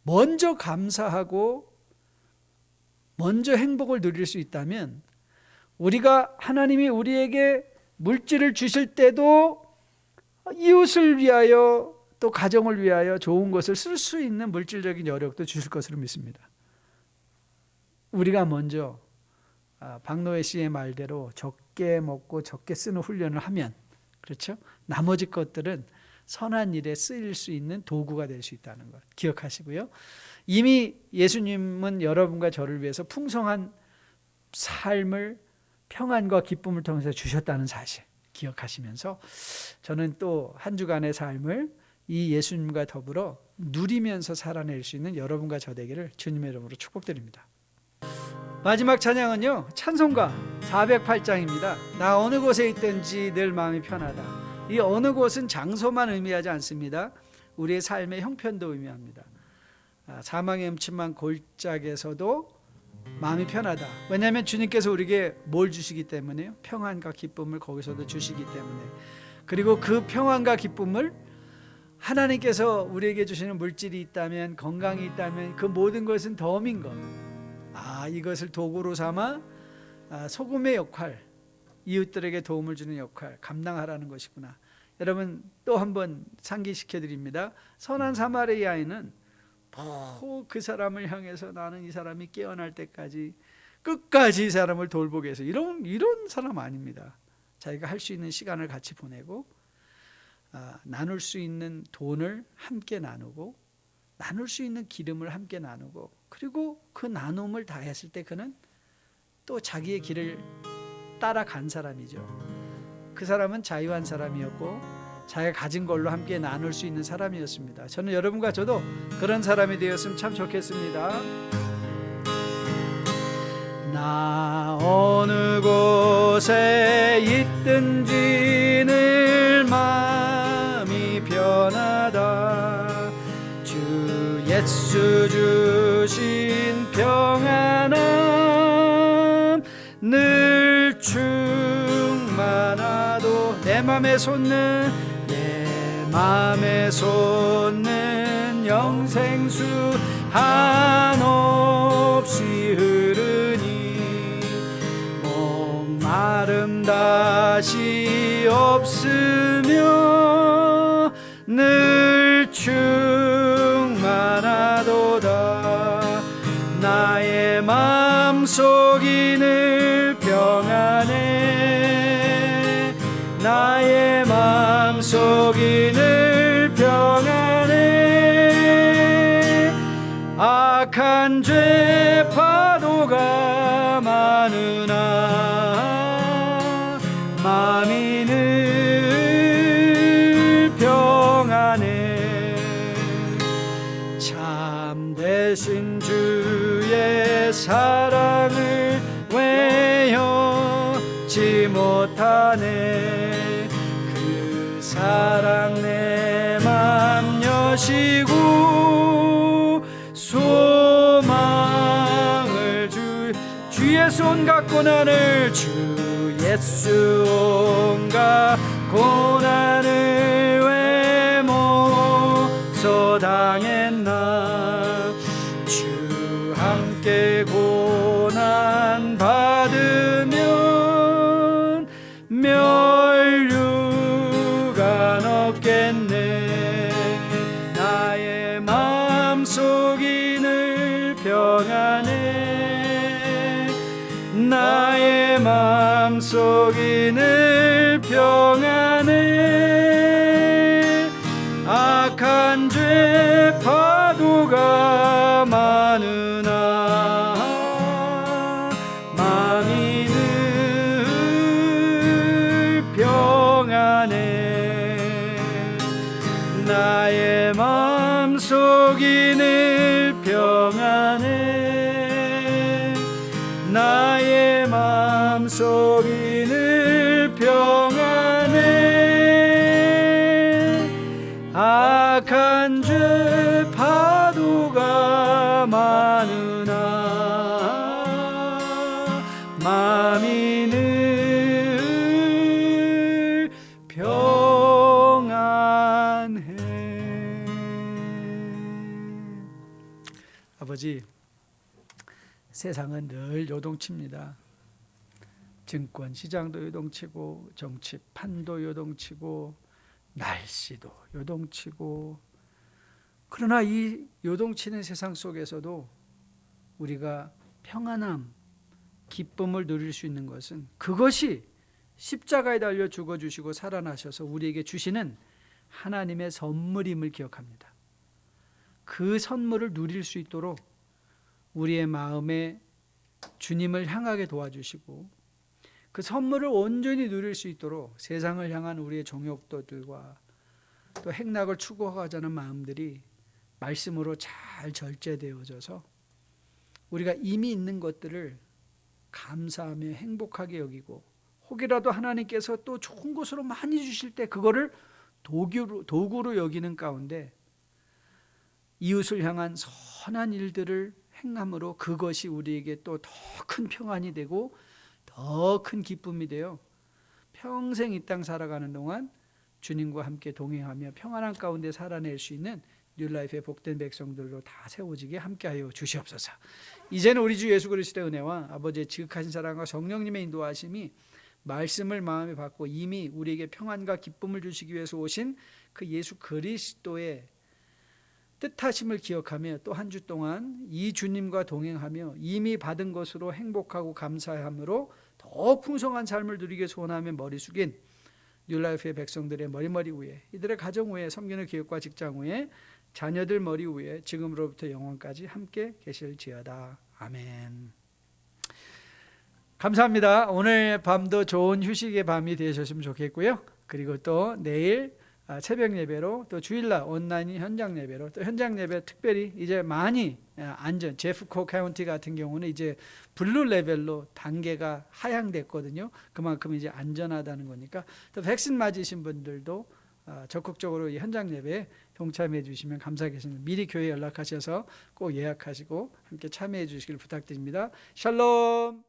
먼저 감사하고 먼저 행복을 누릴 수 있다면 하나님이 우리에게 물질을 주실 때도 이웃을 위하여 또 가정을 위하여 좋은 것을 쓸 수 있는 물질적인 여력도 주실 것으로 믿습니다. 우리가 먼저 박노해 씨의 말대로 적게 먹고 적게 쓰는 훈련을 하면, 그렇죠? 나머지 것들은 선한 일에 쓰일 수 있는 도구가 될 수 있다는 것 기억하시고요. 이미 예수님은 여러분과 저를 위해서 풍성한 삶을 평안과 기쁨을 통해서 주셨다는 사실 기억하시면서 저는 또 한 주간의 삶을 이 예수님과 더불어 누리면서 살아낼 수 있는 여러분과 저 되기를 주님의 이름으로 축복드립니다. 마지막 찬양은요, 찬송가 408장입니다. 나 어느 곳에 있든지 늘 마음이 편하다. 이 어느 곳은 장소만 의미하지 않습니다. 우리의 삶의 형편도 의미합니다. 사망의 음침한 골짜기에서도 마음이 편하다. 왜냐하면 주님께서 우리에게 뭘 주시기 때문에요? 평안과 기쁨을 거기서도 주시기 때문에. 그리고 그 평안과 기쁨을 하나님께서 우리에게 주시는 물질이 있다면, 건강이 있다면 그 모든 것은 덤인 것. 이것을 도구로 삼아 소금의 역할, 이웃들에게 도움을 주는 역할 감당하라는 것이구나. 여러분, 또 한번 상기시켜 드립니다. 선한 사마리아인은 그 사람을 향해서 나는 이 사람이 깨어날 때까지 끝까지 이 사람을 돌보기 위해서 이런 사람 아닙니다. 자기가 할 수 있는 시간을 같이 보내고 나눌 수 있는 돈을 함께 나누고 나눌 수 있는 기름을 함께 나누고, 그리고 그 나눔을 다 했을 때 그는 또 자기의 길을 따라간 사람이죠. 그 사람은 자유한 사람이었고 자기가 가진 걸로 함께 나눌 수 있는 사람이었습니다. 저는 여러분과 저도 그런 사람이 되었으면 참 좋겠습니다. 나 어느 곳에 있든지 늘 마음이 편하다. 주 예수 주신 평안함 늘 충만하도 내 맘에 솟는 영생수 한없이 흐르니 목마름 다시 없으며 늘 충만하도다. 나의 마음속이 늘 평안해. 나의 마음속이 늘 평안해. 악한 죄 파도가 많으나 마음이 늘 평안해. 참되신 주의 사랑을 외우지 못하네. 그 사랑 내 맘 여시고 소망을 주 예수 온갖 고난을 주 예수 온갖 고난을 왜 모서 당했나. 주 함께 고난 받으면 멸류관 없겠네. 나의 마음속이 늘 평안해. 나의 마음속이 늘 평안해. 악한 죄 파도가 많으나 마음이 늘 평안해. 나의 마음속이 늘 평안해. 나의 마음속이 늘 평안해. 악한 죄 파도가 많으나 마음이 늘 평안해. 아버지, 세상은 늘 요동칩니다. 증권 시장도 요동치고 정치판도 요동치고 날씨도 요동치고. 그러나 이 요동치는 세상 속에서도 우리가 평안함, 기쁨을 누릴 수 있는 것은 그것이 십자가에 달려 죽어주시고 살아나셔서 우리에게 주시는 하나님의 선물임을 기억합니다. 그 선물을 누릴 수 있도록 우리의 마음에 주님을 향하게 도와주시고, 그 선물을 온전히 누릴 수 있도록 세상을 향한 우리의 정욕도들과 또 행락을 추구하자는 마음들이 말씀으로 잘 절제되어져서 우리가 이미 있는 것들을 감사하며 행복하게 여기고, 혹이라도 하나님께서 또 좋은 것으로 많이 주실 때 그거를 도구로 여기는 가운데 이웃을 향한 선한 일들을 행함으로 그것이 우리에게 또 더 큰 평안이 되고 더 큰 기쁨이 되어 평생 이 땅 살아가는 동안 주님과 함께 동행하며 평안한 가운데 살아낼 수 있는 뉴라이프의 복된 백성들로 다 세워지게 함께하여 주시옵소서. 이제는 우리 주 예수 그리스도의 은혜와 아버지의 지극하신 사랑과 성령님의 인도하심이 말씀을 마음에 받고 이미 우리에게 평안과 기쁨을 주시기 위해서 오신 그 예수 그리스도의 뜻하심을 기억하며 또 한 주 동안 이 주님과 동행하며 이미 받은 것으로 행복하고 감사함으로 더 풍성한 삶을 누리게 소원하며 머리 숙인 뉴라이프의 백성들의 머리 위에, 이들의 가정 위에, 섬기는 교육과 직장 위에, 자녀들 머리 위에 지금으로부터 영원까지 함께 계실지어다. 아멘. 감사합니다. 오늘 밤도 좋은 휴식의 밤이 되셨으면 좋겠고요. 그리고 또 내일 새벽 예배로, 또 주일날 온라인 현장 예배로, 또 현장 예배 특별히 이제 많이 안전, 제프코 카운티 같은 경우는 이제 블루 레벨로 단계가 하향됐거든요. 그만큼 이제 안전하다는 거니까 또 백신 맞으신 분들도 적극적으로 이 현장 예배에 동참해 주시면 감사하겠습니다. 미리 교회 연락하셔서 꼭 예약하시고 함께 참여해 주시길 부탁드립니다. 샬롬.